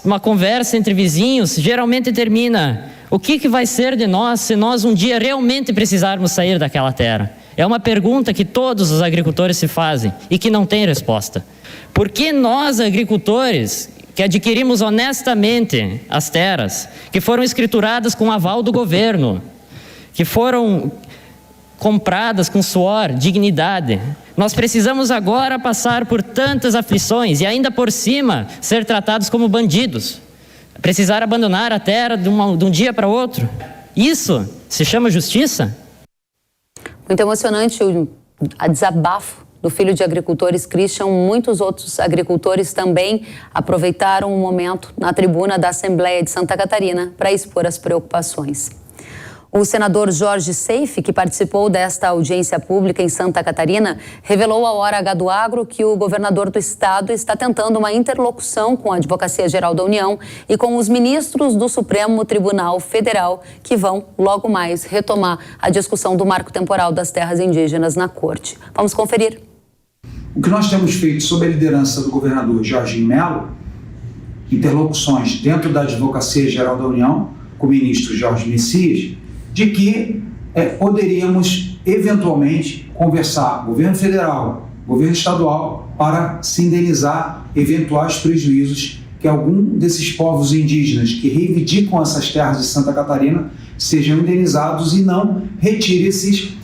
uma conversa entre vizinhos geralmente termina: o que vai ser de nós se nós um dia realmente precisarmos sair daquela terra? É uma pergunta que todos os agricultores se fazem e que não tem resposta. Por que nós, agricultores, que adquirimos honestamente as terras, que foram escrituradas com aval do governo, que foram compradas com suor, dignidade, nós precisamos agora passar por tantas aflições e ainda por cima ser tratados como bandidos, precisar abandonar a terra de um dia para outro? Isso se chama justiça? Muito emocionante o desabafo do filho de agricultores Christian. Muitos outros agricultores também aproveitaram o momento na tribuna da Assembleia de Santa Catarina para expor as preocupações. O senador Jorge Seife, que participou desta audiência pública em Santa Catarina, revelou à Hora H do Agro que o governador do estado está tentando uma interlocução com a Advocacia Geral da União e com os ministros do Supremo Tribunal Federal, que vão logo mais retomar a discussão do marco temporal das terras indígenas na corte. Vamos conferir. O que nós temos feito sob a liderança do governador Jorginho Melo, interlocuções dentro da Advocacia Geral da União com o ministro Jorge Messias, de que poderíamos eventualmente conversar governo federal, governo estadual, para se indenizar eventuais prejuízos que algum desses povos indígenas que reivindicam essas terras de Santa Catarina sejam indenizados e não retire esses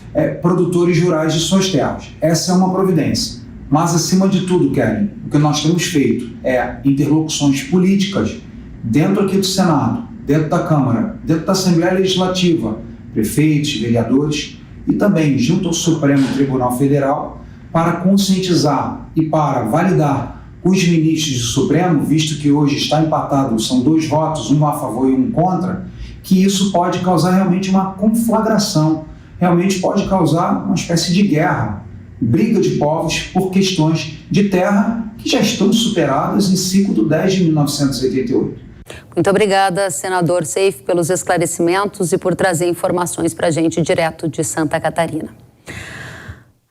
produtores rurais de suas terras. Essa é uma providência. Mas, acima de tudo, Kelly, o que nós temos feito é interlocuções políticas dentro aqui do Senado, dentro da Câmara, dentro da Assembleia Legislativa, prefeitos, vereadores e também junto ao Supremo Tribunal Federal, para conscientizar e para validar os ministros do Supremo, visto que hoje está empatado, são 2 votos, um a favor e um contra, que isso pode causar realmente uma conflagração, realmente pode causar uma espécie de guerra, briga de povos por questões de terra que já estão superadas em 5/10 de 1988. Muito obrigada, senador Seife, pelos esclarecimentos e por trazer informações para a gente direto de Santa Catarina.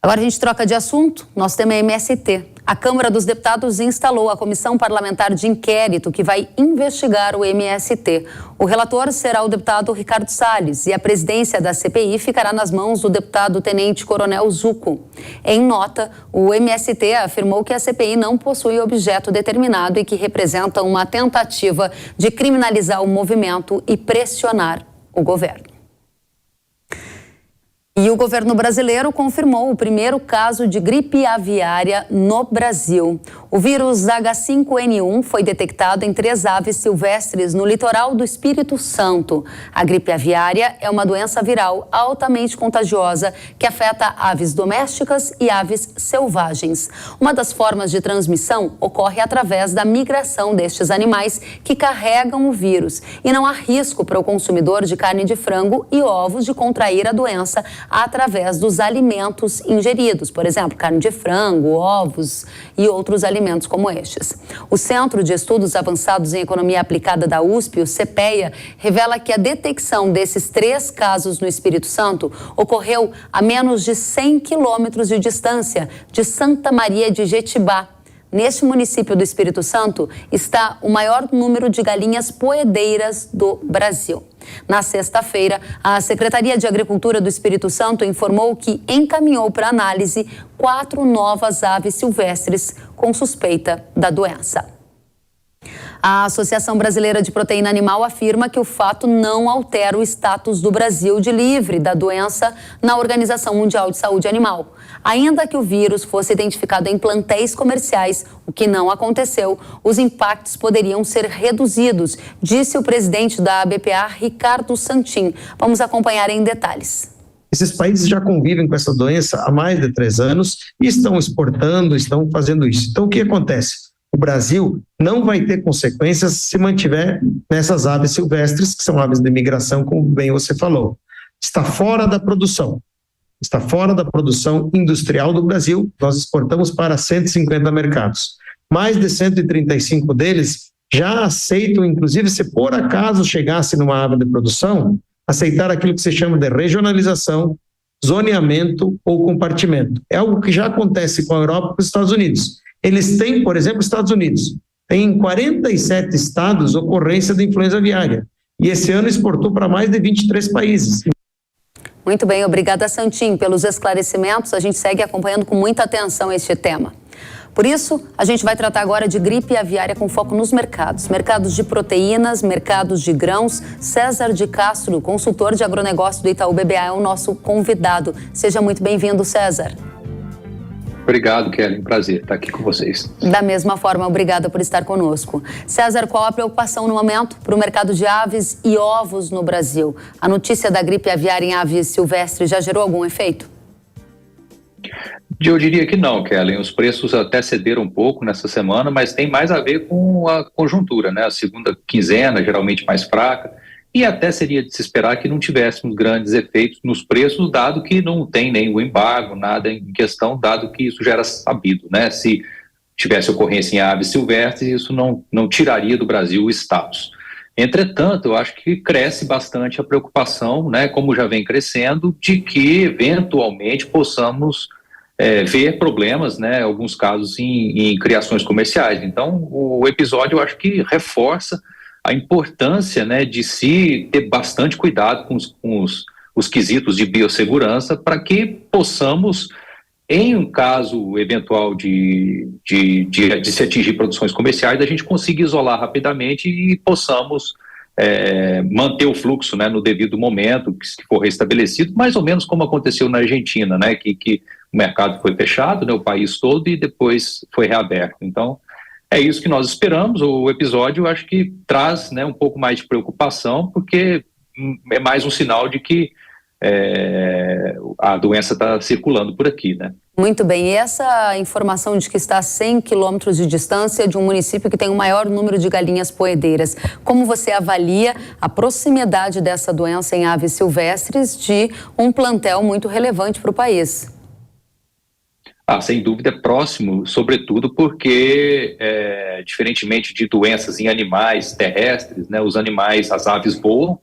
Agora a gente troca de assunto. Nosso tema é MST. A Câmara dos Deputados instalou a Comissão Parlamentar de Inquérito que vai investigar o MST. O relator será o deputado Ricardo Salles e a presidência da CPI ficará nas mãos do deputado Tenente Coronel Zucco. Em nota, o MST afirmou que a CPI não possui objeto determinado e que representa uma tentativa de criminalizar o movimento e pressionar o governo. E o governo brasileiro confirmou o primeiro caso de gripe aviária no Brasil. O vírus H5N1 foi detectado em 3 aves silvestres no litoral do Espírito Santo. A gripe aviária é uma doença viral altamente contagiosa que afeta aves domésticas e aves selvagens. Uma das formas de transmissão ocorre através da migração destes animais que carregam o vírus. E não há risco para o consumidor de carne de frango e ovos de contrair a doença através dos alimentos ingeridos, por exemplo, carne de frango, ovos e outros alimentos como estes. O Centro de Estudos Avançados em Economia Aplicada da USP, o CEPEA, revela que a detecção desses 3 casos no Espírito Santo ocorreu a menos de 100 quilômetros de distância de Santa Maria de Jetibá. Neste município do Espírito Santo está o maior número de galinhas poedeiras do Brasil. Na sexta-feira, a Secretaria de Agricultura do Espírito Santo informou que encaminhou para análise 4 novas aves silvestres com suspeita da doença. A Associação Brasileira de Proteína Animal afirma que o fato não altera o status do Brasil de livre da doença na Organização Mundial de Saúde Animal. Ainda que o vírus fosse identificado em plantéis comerciais, o que não aconteceu, os impactos poderiam ser reduzidos, disse o presidente da ABPA, Ricardo Santin. Vamos acompanhar em detalhes. Esses países já convivem com essa doença há mais de 3 anos e estão exportando, estão fazendo isso. Então, o que acontece? O Brasil não vai ter consequências se mantiver nessas aves silvestres, que são aves de migração, como bem você falou. Está fora da produção industrial do Brasil. Nós exportamos para 150 mercados. Mais de 135 deles já aceitam, inclusive, se por acaso chegasse numa ave de produção, aceitar aquilo que se chama de regionalização, zoneamento ou compartimento. É algo que já acontece com a Europa e com os Estados Unidos. Eles têm, por exemplo, Estados Unidos, tem em 47 estados ocorrência da influenza aviária, e esse ano exportou para mais de 23 países. Muito bem, obrigada, Santim, pelos esclarecimentos. A gente segue acompanhando com muita atenção este tema. Por isso, a gente vai tratar agora de gripe aviária com foco nos mercados. Mercados de proteínas, mercados de grãos. César de Castro, consultor de agronegócio do Itaú BBA, é o nosso convidado. Seja muito bem-vindo, César. Obrigado, Kelly. Prazer estar aqui com vocês. Da mesma forma, obrigada por estar conosco. César, qual a preocupação no momento para o mercado de aves e ovos no Brasil? A notícia da gripe aviária em aves silvestres já gerou algum efeito? Eu diria que não, Kelly. Os preços até cederam um pouco nessa semana, mas tem mais a ver com a conjuntura, né? A segunda quinzena, geralmente mais fraca, e até seria de se esperar que não tivéssemos grandes efeitos nos preços, dado que não tem nem o embargo, nada em questão, dado que isso já era sabido, né? Se tivesse ocorrência em aves silvestres, isso não tiraria do Brasil o status. Entretanto, eu acho que cresce bastante a preocupação, né, como já vem crescendo, de que eventualmente possamos ver problemas, né, alguns casos em criações comerciais. Então, o episódio eu acho que reforça a importância, né, de se ter bastante cuidado com os quesitos de biossegurança para que possamos, em um caso eventual de se atingir produções comerciais, a gente consiga isolar rapidamente e possamos manter o fluxo, né, no devido momento que for restabelecido, mais ou menos como aconteceu na Argentina, né, que o mercado foi fechado, né, o país todo, e depois foi reaberto. Então, é isso que nós esperamos. O episódio, eu acho que traz, né, um pouco mais de preocupação, porque é mais um sinal de que a doença está circulando por aqui, né? Muito bem, e essa informação de que está a 100 quilômetros de distância de um município que tem o maior número de galinhas poedeiras, como você avalia a proximidade dessa doença em aves silvestres de um plantel muito relevante para o país? Sem dúvida é próximo, sobretudo porque, diferentemente de doenças em animais terrestres, né, os animais, as aves voam,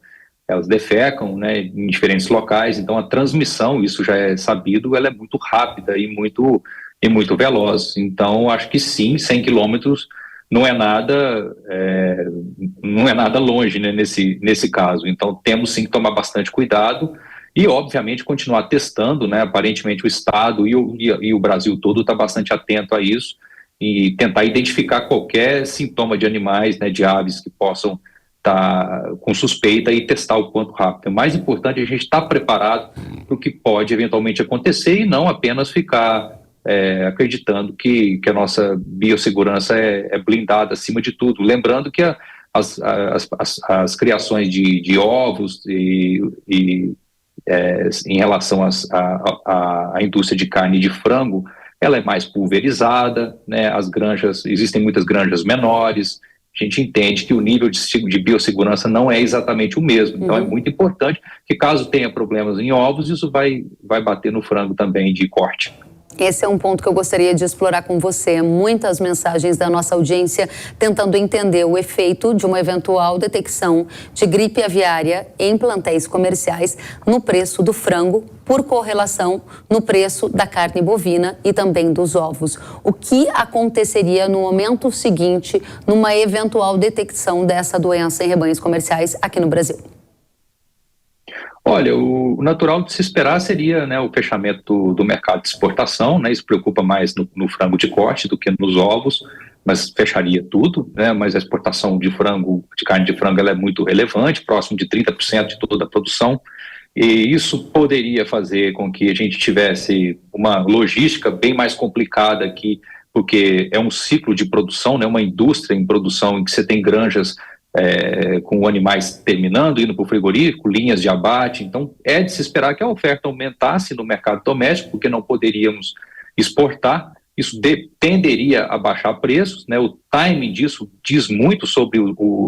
elas defecam, né, em diferentes locais, então a transmissão, isso já é sabido, ela é muito rápida e muito veloz. Então, acho que sim, 100 quilômetros não é nada longe, né, nesse caso. Então, temos sim que tomar bastante cuidado e, obviamente, continuar testando, né? Aparentemente o Estado e o Brasil todo está bastante atento a isso e tentar identificar qualquer sintoma de animais, né, de aves que possam estar com suspeita e testar o quanto rápido. O mais importante é a gente estar preparado para o que pode eventualmente acontecer e não apenas ficar acreditando que a nossa biossegurança é blindada acima de tudo. Lembrando que as criações de ovos em relação à indústria de carne e de frango, ela é mais pulverizada, né? As granjas, existem muitas granjas menores, a gente entende que o nível de biossegurança não é exatamente o mesmo, então é muito importante que caso tenha problemas em ovos, isso vai bater no frango também de corte. Esse é um ponto que eu gostaria de explorar com você. Muitas mensagens da nossa audiência tentando entender o efeito de uma eventual detecção de gripe aviária em plantéis comerciais no preço do frango, por correlação no preço da carne bovina e também dos ovos. O que aconteceria no momento seguinte numa eventual detecção dessa doença em rebanhos comerciais aqui no Brasil? Olha, o natural de se esperar seria, né, o fechamento do mercado de exportação, né, isso preocupa mais no frango de corte do que nos ovos, mas fecharia tudo, né, mas a exportação de carne de frango ela é muito relevante, próximo de 30% de toda a produção, e isso poderia fazer com que a gente tivesse uma logística bem mais complicada aqui, porque é um ciclo de produção, né, uma indústria em produção em que você tem granjas com animais terminando, indo para o frigorífico, linhas de abate. Então, é de se esperar que a oferta aumentasse no mercado doméstico, porque não poderíamos exportar. Isso tenderia a baixar preços, né? O timing disso diz muito sobre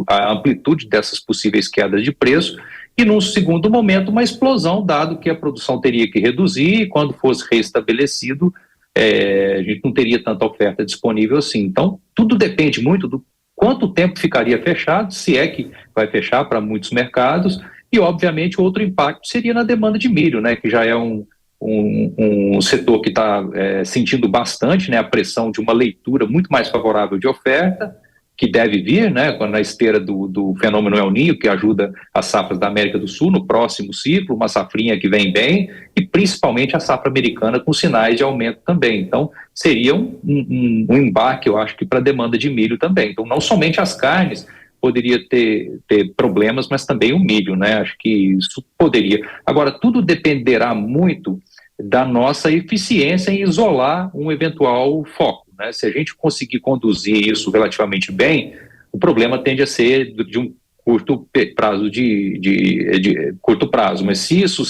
a amplitude dessas possíveis quedas de preço. E, num segundo momento, uma explosão, dado que a produção teria que reduzir e, quando fosse restabelecido, a gente não teria tanta oferta disponível assim. Então, tudo depende muito do quanto tempo ficaria fechado, se é que vai fechar para muitos mercados, e obviamente outro impacto seria na demanda de milho, né, que já é um um setor que está sentindo bastante, né, a pressão de uma leitura muito mais favorável de oferta, que deve vir, né, na esteira do fenômeno El Niño, que ajuda as safras da América do Sul no próximo ciclo, uma safrinha que vem bem, e principalmente a safra americana com sinais de aumento também. Então, seria um embarque, eu acho, que para a demanda de milho também. Então, não somente as carnes poderia ter problemas, mas também o milho, né? Acho que isso poderia. Agora, tudo dependerá muito da nossa eficiência em isolar um eventual foco, né? Se a gente conseguir conduzir isso relativamente bem, o problema tende a ser de um curto prazo de curto prazo, mas se isso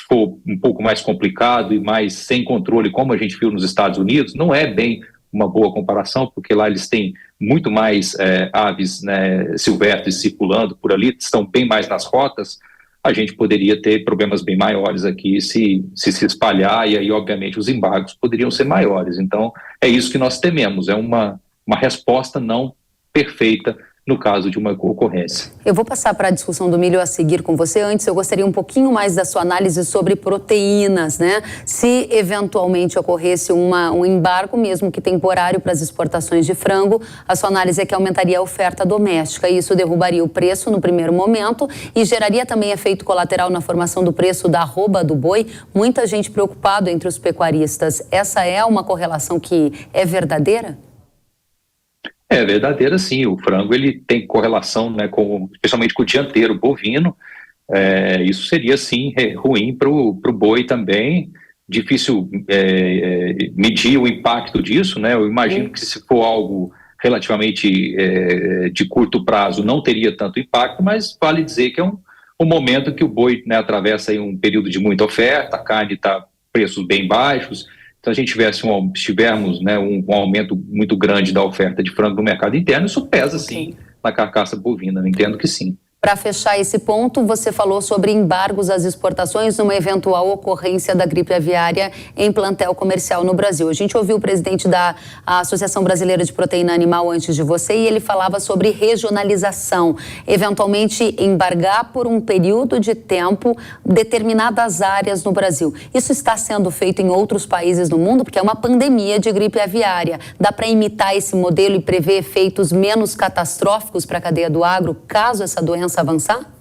for um pouco mais complicado e mais sem controle, como a gente viu nos Estados Unidos, não é bem uma boa comparação, porque lá eles têm muito mais aves, né, silvestres circulando por ali, estão bem mais nas rotas. A gente poderia ter problemas bem maiores aqui se espalhar, e aí, obviamente, os embargos poderiam ser maiores. Então, é isso que nós tememos, é uma resposta não perfeita no caso de uma ocorrência. Eu vou passar para a discussão do milho a seguir com você. Antes, eu gostaria um pouquinho mais da sua análise sobre proteínas, né? Se eventualmente ocorresse um embargo, mesmo que temporário, para as exportações de frango, a sua análise é que aumentaria a oferta doméstica e isso derrubaria o preço no primeiro momento e geraria também efeito colateral na formação do preço da arroba do boi. Muita gente preocupada entre os pecuaristas. Essa é uma correlação que é verdadeira? É verdadeira, sim. O frango ele tem correlação, né, especialmente com o dianteiro bovino. Isso seria, sim, ruim para o boi também. Difícil medir o impacto disso, né? Eu imagino que se for algo relativamente de curto prazo não teria tanto impacto, mas vale dizer que é um momento que o boi, né, atravessa aí um período de muita oferta, a carne está preços bem baixos. Se a gente tivermos, né, um aumento muito grande da oferta de frango no mercado interno, isso pesa, sim, na carcaça bovina. Eu entendo que sim. Para fechar esse ponto, você falou sobre embargos às exportações numa eventual ocorrência da gripe aviária em plantel comercial no Brasil. A gente ouviu o presidente da Associação Brasileira de Proteína Animal antes de você e ele falava sobre regionalização, eventualmente embargar por um período de tempo determinadas áreas no Brasil. Isso está sendo feito em outros países do mundo porque é uma pandemia de gripe aviária. Dá para imitar esse modelo e prever efeitos menos catastróficos para a cadeia do agro caso essa doença avançar?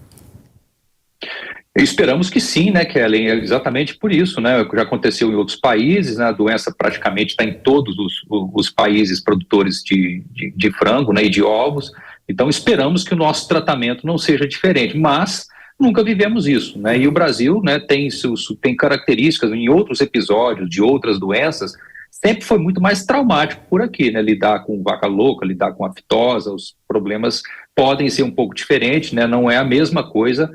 Esperamos que sim, né, Kellen? É exatamente por isso, né? Já aconteceu em outros países, né? A doença praticamente está em todos os países produtores de frango, né, e de ovos. Então esperamos que o nosso tratamento não seja diferente, mas nunca vivemos isso, né? E o Brasil, né, tem características em outros episódios de outras doenças. Sempre foi muito mais traumático por aqui, né? Lidar com vaca louca, lidar com aftosa, os problemas podem ser um pouco diferentes, né? Não é a mesma coisa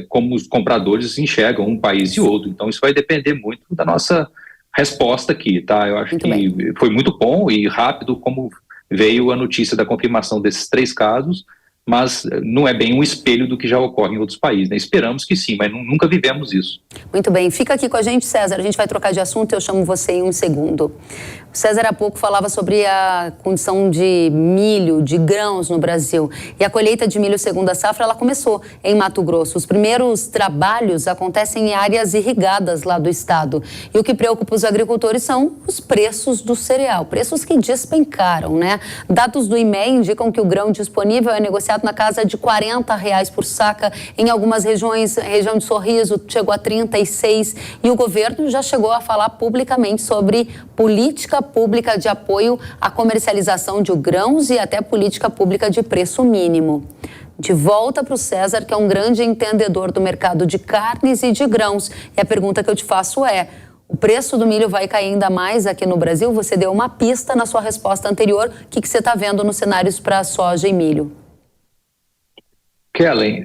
como os compradores enxergam um país e outro. Então isso vai depender muito da nossa resposta aqui, tá? Eu acho que foi muito bom e rápido como veio a notícia da confirmação desses 3 casos, mas não é bem um espelho do que já ocorre em outros países, né? Esperamos que sim, mas nunca vivemos isso. Muito bem, fica aqui com a gente, César, a gente vai trocar de assunto e eu chamo você em um segundo. O César há pouco falava sobre a condição de milho, de grãos no Brasil. E a colheita de milho segunda safra, ela começou em Mato Grosso. Os primeiros trabalhos acontecem em áreas irrigadas lá do estado. E o que preocupa os agricultores são os preços do cereal, preços que despencaram, né? Dados do IMEA indicam que o grão disponível é negociado na casa de R$40 por saca. Em algumas regiões, região de Sorriso chegou a 36. E o governo já chegou a falar publicamente sobre política pública de apoio à comercialização de grãos e até política pública de preço mínimo. De volta para o César, que é um grande entendedor do mercado de carnes e de grãos. E a pergunta que eu te faço é: o preço do milho vai cair ainda mais aqui no Brasil? Você deu uma pista na sua resposta anterior. O que você está vendo nos cenários para soja e milho? Kellen,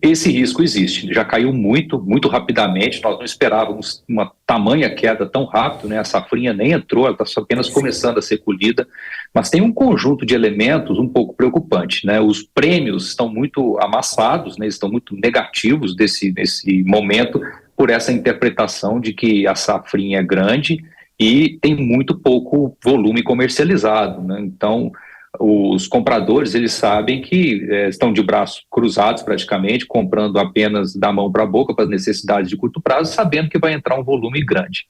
esse risco existe, já caiu muito rapidamente, nós não esperávamos uma tamanha queda tão rápido, né? A safrinha nem entrou, ela está apenas começando a ser colhida, mas tem um conjunto de elementos um pouco preocupante, né? Os prêmios estão muito amassados, né? Estão muito negativos desse momento por essa interpretação de que a safrinha é grande e tem muito pouco volume comercializado, né? Então, os compradores, eles sabem que estão de braços cruzados praticamente, comprando apenas da mão para a boca para as necessidades de curto prazo, sabendo que vai entrar um volume grande.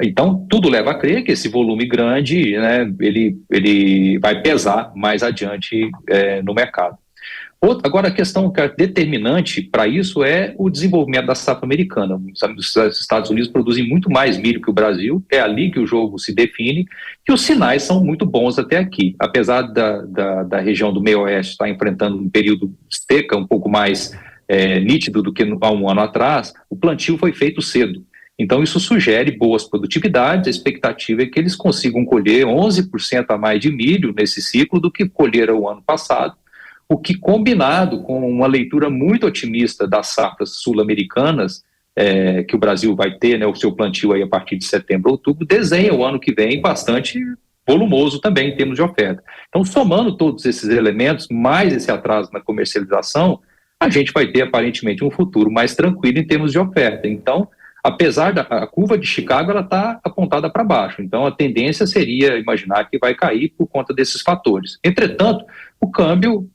Então, tudo leva a crer que esse volume grande, né, ele vai pesar mais adiante no mercado. Agora, a questão determinante para isso é o desenvolvimento da safra americana. Os Estados Unidos produzem muito mais milho que o Brasil, é ali que o jogo se define, e os sinais são muito bons até aqui. Apesar da região do meio oeste estar enfrentando um período de seca um pouco mais nítido do que há um ano atrás, o plantio foi feito cedo. Então, isso sugere boas produtividades. A expectativa é que eles consigam colher 11% a mais de milho nesse ciclo do que colheram o ano passado, o que, combinado com uma leitura muito otimista das safras sul-americanas, que o Brasil vai ter, né, o seu plantio aí a partir de setembro, outubro, desenha o ano que vem bastante volumoso também em termos de oferta. Então, somando todos esses elementos, mais esse atraso na comercialização, a gente vai ter aparentemente um futuro mais tranquilo em termos de oferta. Então, apesar da curva de Chicago, ela está apontada para baixo. Então, a tendência seria imaginar que vai cair por conta desses fatores. Entretanto, o câmbio,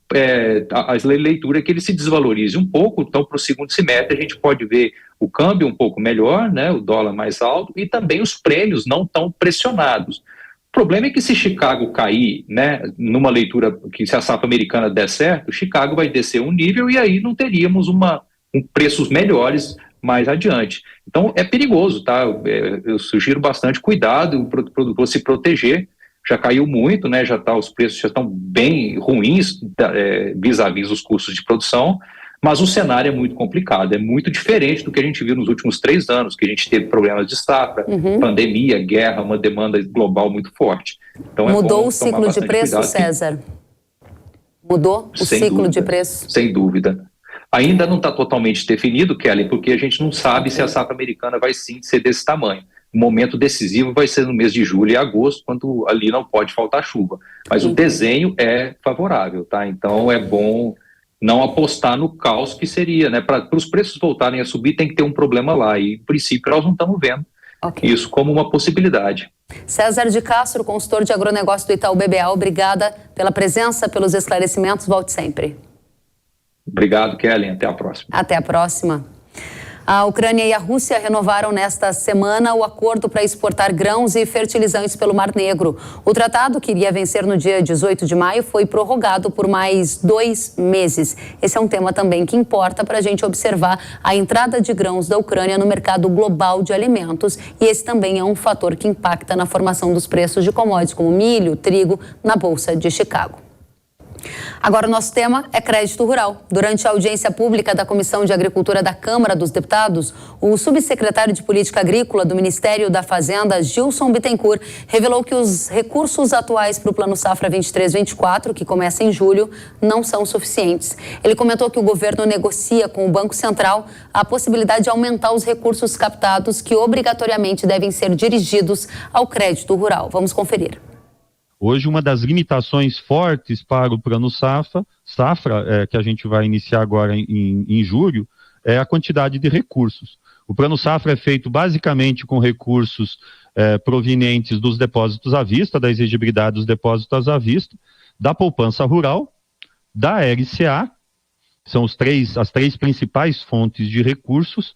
a leitura é que ele se desvalorize um pouco. Então, para o segundo semestre, a gente pode ver o câmbio um pouco melhor, né, o dólar mais alto, e também os prêmios não tão pressionados. O problema é que se Chicago cair, né, numa leitura que se a safra americana der certo, Chicago vai descer um nível e aí não teríamos preços melhores mais adiante. Então, é perigoso, tá? Eu sugiro bastante cuidado, o produtor se proteger. Já caiu muito, né? Os preços já estão bem ruins vis-à-vis os custos de produção, mas o cenário é muito complicado, é muito diferente do que a gente viu nos últimos 3 anos, que a gente teve problemas de safra, pandemia, guerra, uma demanda global muito forte. Então, mudou o ciclo de preço, César? Mudou o ciclo de preço? Sem dúvida. Ainda não está totalmente definido, Kelly, porque a gente não sabe se a safra americana vai sim ser desse tamanho. O momento decisivo vai ser no mês de julho e agosto, quando ali não pode faltar chuva. Mas o desenho é favorável, tá? Então é bom não apostar no caos que seria, né? Para os preços voltarem a subir, tem que ter um problema lá. E, em princípio, nós não estamos vendo isso como uma possibilidade. César de Castro, consultor de agronegócio do Itaú BBA, obrigada pela presença, pelos esclarecimentos. Volte sempre. Obrigado, Kelly. Até a próxima. Até a próxima. A Ucrânia e a Rússia renovaram nesta semana o acordo para exportar grãos e fertilizantes pelo Mar Negro. O tratado, que iria vencer no dia 18 de maio, foi prorrogado por mais 2 meses. Esse é um tema também que importa para a gente observar a entrada de grãos da Ucrânia no mercado global de alimentos. E esse também é um fator que impacta na formação dos preços de commodities como milho, trigo, na Bolsa de Chicago. Agora o nosso tema é crédito rural. Durante a audiência pública da Comissão de Agricultura da Câmara dos Deputados, o subsecretário de Política Agrícola do Ministério da Fazenda, Gilson Bittencourt, revelou que os recursos atuais para o Plano Safra 23-24, que começa em julho, não são suficientes. Ele comentou que o governo negocia com o Banco Central a possibilidade de aumentar os recursos captados que obrigatoriamente devem ser dirigidos ao crédito rural. Vamos conferir. Hoje, uma das limitações fortes para o Plano Safra, que a gente vai iniciar agora em julho, é a quantidade de recursos. O Plano Safra é feito basicamente com recursos provenientes dos depósitos à vista, da exigibilidade dos depósitos à vista, da poupança rural, da LCA, são as três principais fontes de recursos.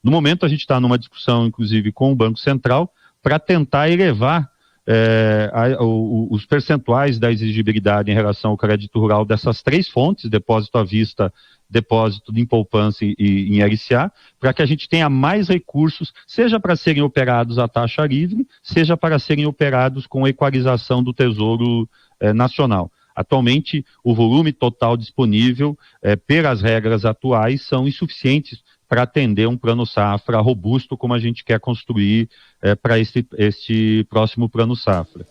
No momento, a gente está numa discussão, inclusive, com o Banco Central, para tentar elevar os percentuais da exigibilidade em relação ao crédito rural dessas 3 fontes, depósito à vista, depósito em poupança e em LCA, para que a gente tenha mais recursos, seja para serem operados à taxa livre, seja para serem operados com equalização do Tesouro Nacional. Atualmente, o volume total disponível, pelas regras atuais, são insuficientes para atender um plano safra robusto como a gente quer construir para este próximo plano safra.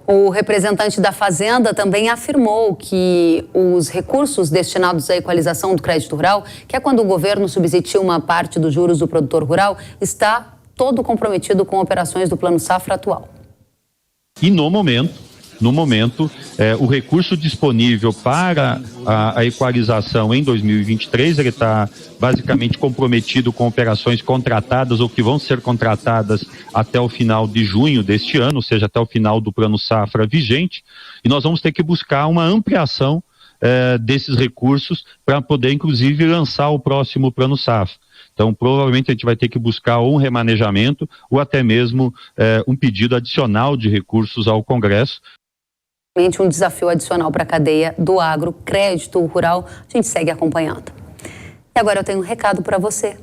O representante da Fazenda também afirmou que os recursos destinados à equalização do crédito rural, que é quando o governo subsidia uma parte dos juros do produtor rural, está todo comprometido com operações do plano safra atual. E no momento, no momento, o recurso disponível para a equalização em 2023, ele está basicamente comprometido com operações contratadas ou que vão ser contratadas até o final de junho deste ano, ou seja, até o final do plano safra vigente, e nós vamos ter que buscar uma ampliação desses recursos para poder, inclusive, lançar o próximo plano safra. Então, provavelmente a gente vai ter que buscar um remanejamento ou até mesmo um pedido adicional de recursos ao Congresso. Um desafio adicional para a cadeia do agro, crédito rural, a gente segue acompanhando. E agora eu tenho um recado para você.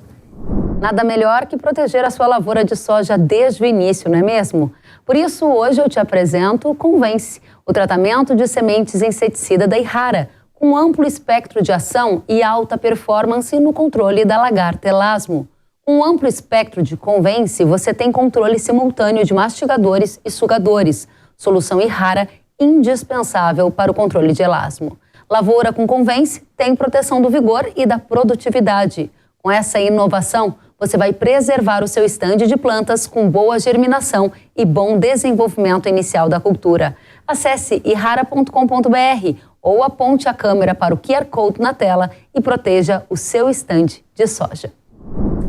Nada melhor que proteger a sua lavoura de soja desde o início, não é mesmo? Por isso, hoje eu te apresento o Convence, o tratamento de sementes inseticida da Yara, com amplo espectro de ação e alta performance no controle da lagarta elasmo. Com um amplo espectro de Convence, você tem controle simultâneo de mastigadores e sugadores. Solução Yara indispensável para o controle de elasmo. Lavoura com Convence tem proteção do vigor e da produtividade. Com essa inovação, você vai preservar o seu estande de plantas com boa germinação e bom desenvolvimento inicial da cultura. Acesse yara.com.br ou aponte a câmera para o QR Code na tela e proteja o seu estande de soja.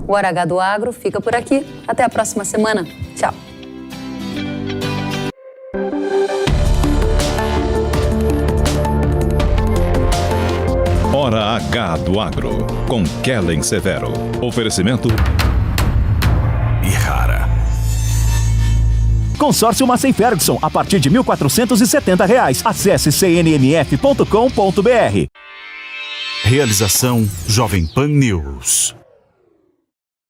O Hora H do Agro fica por aqui. Até a próxima semana. Tchau. Hora H do Agro, com Kellen Severo. Oferecimento Yara. Consórcio Massey Ferguson, a partir de R$ 1.470. Acesse cnmf.com.br. Realização Jovem Pan News.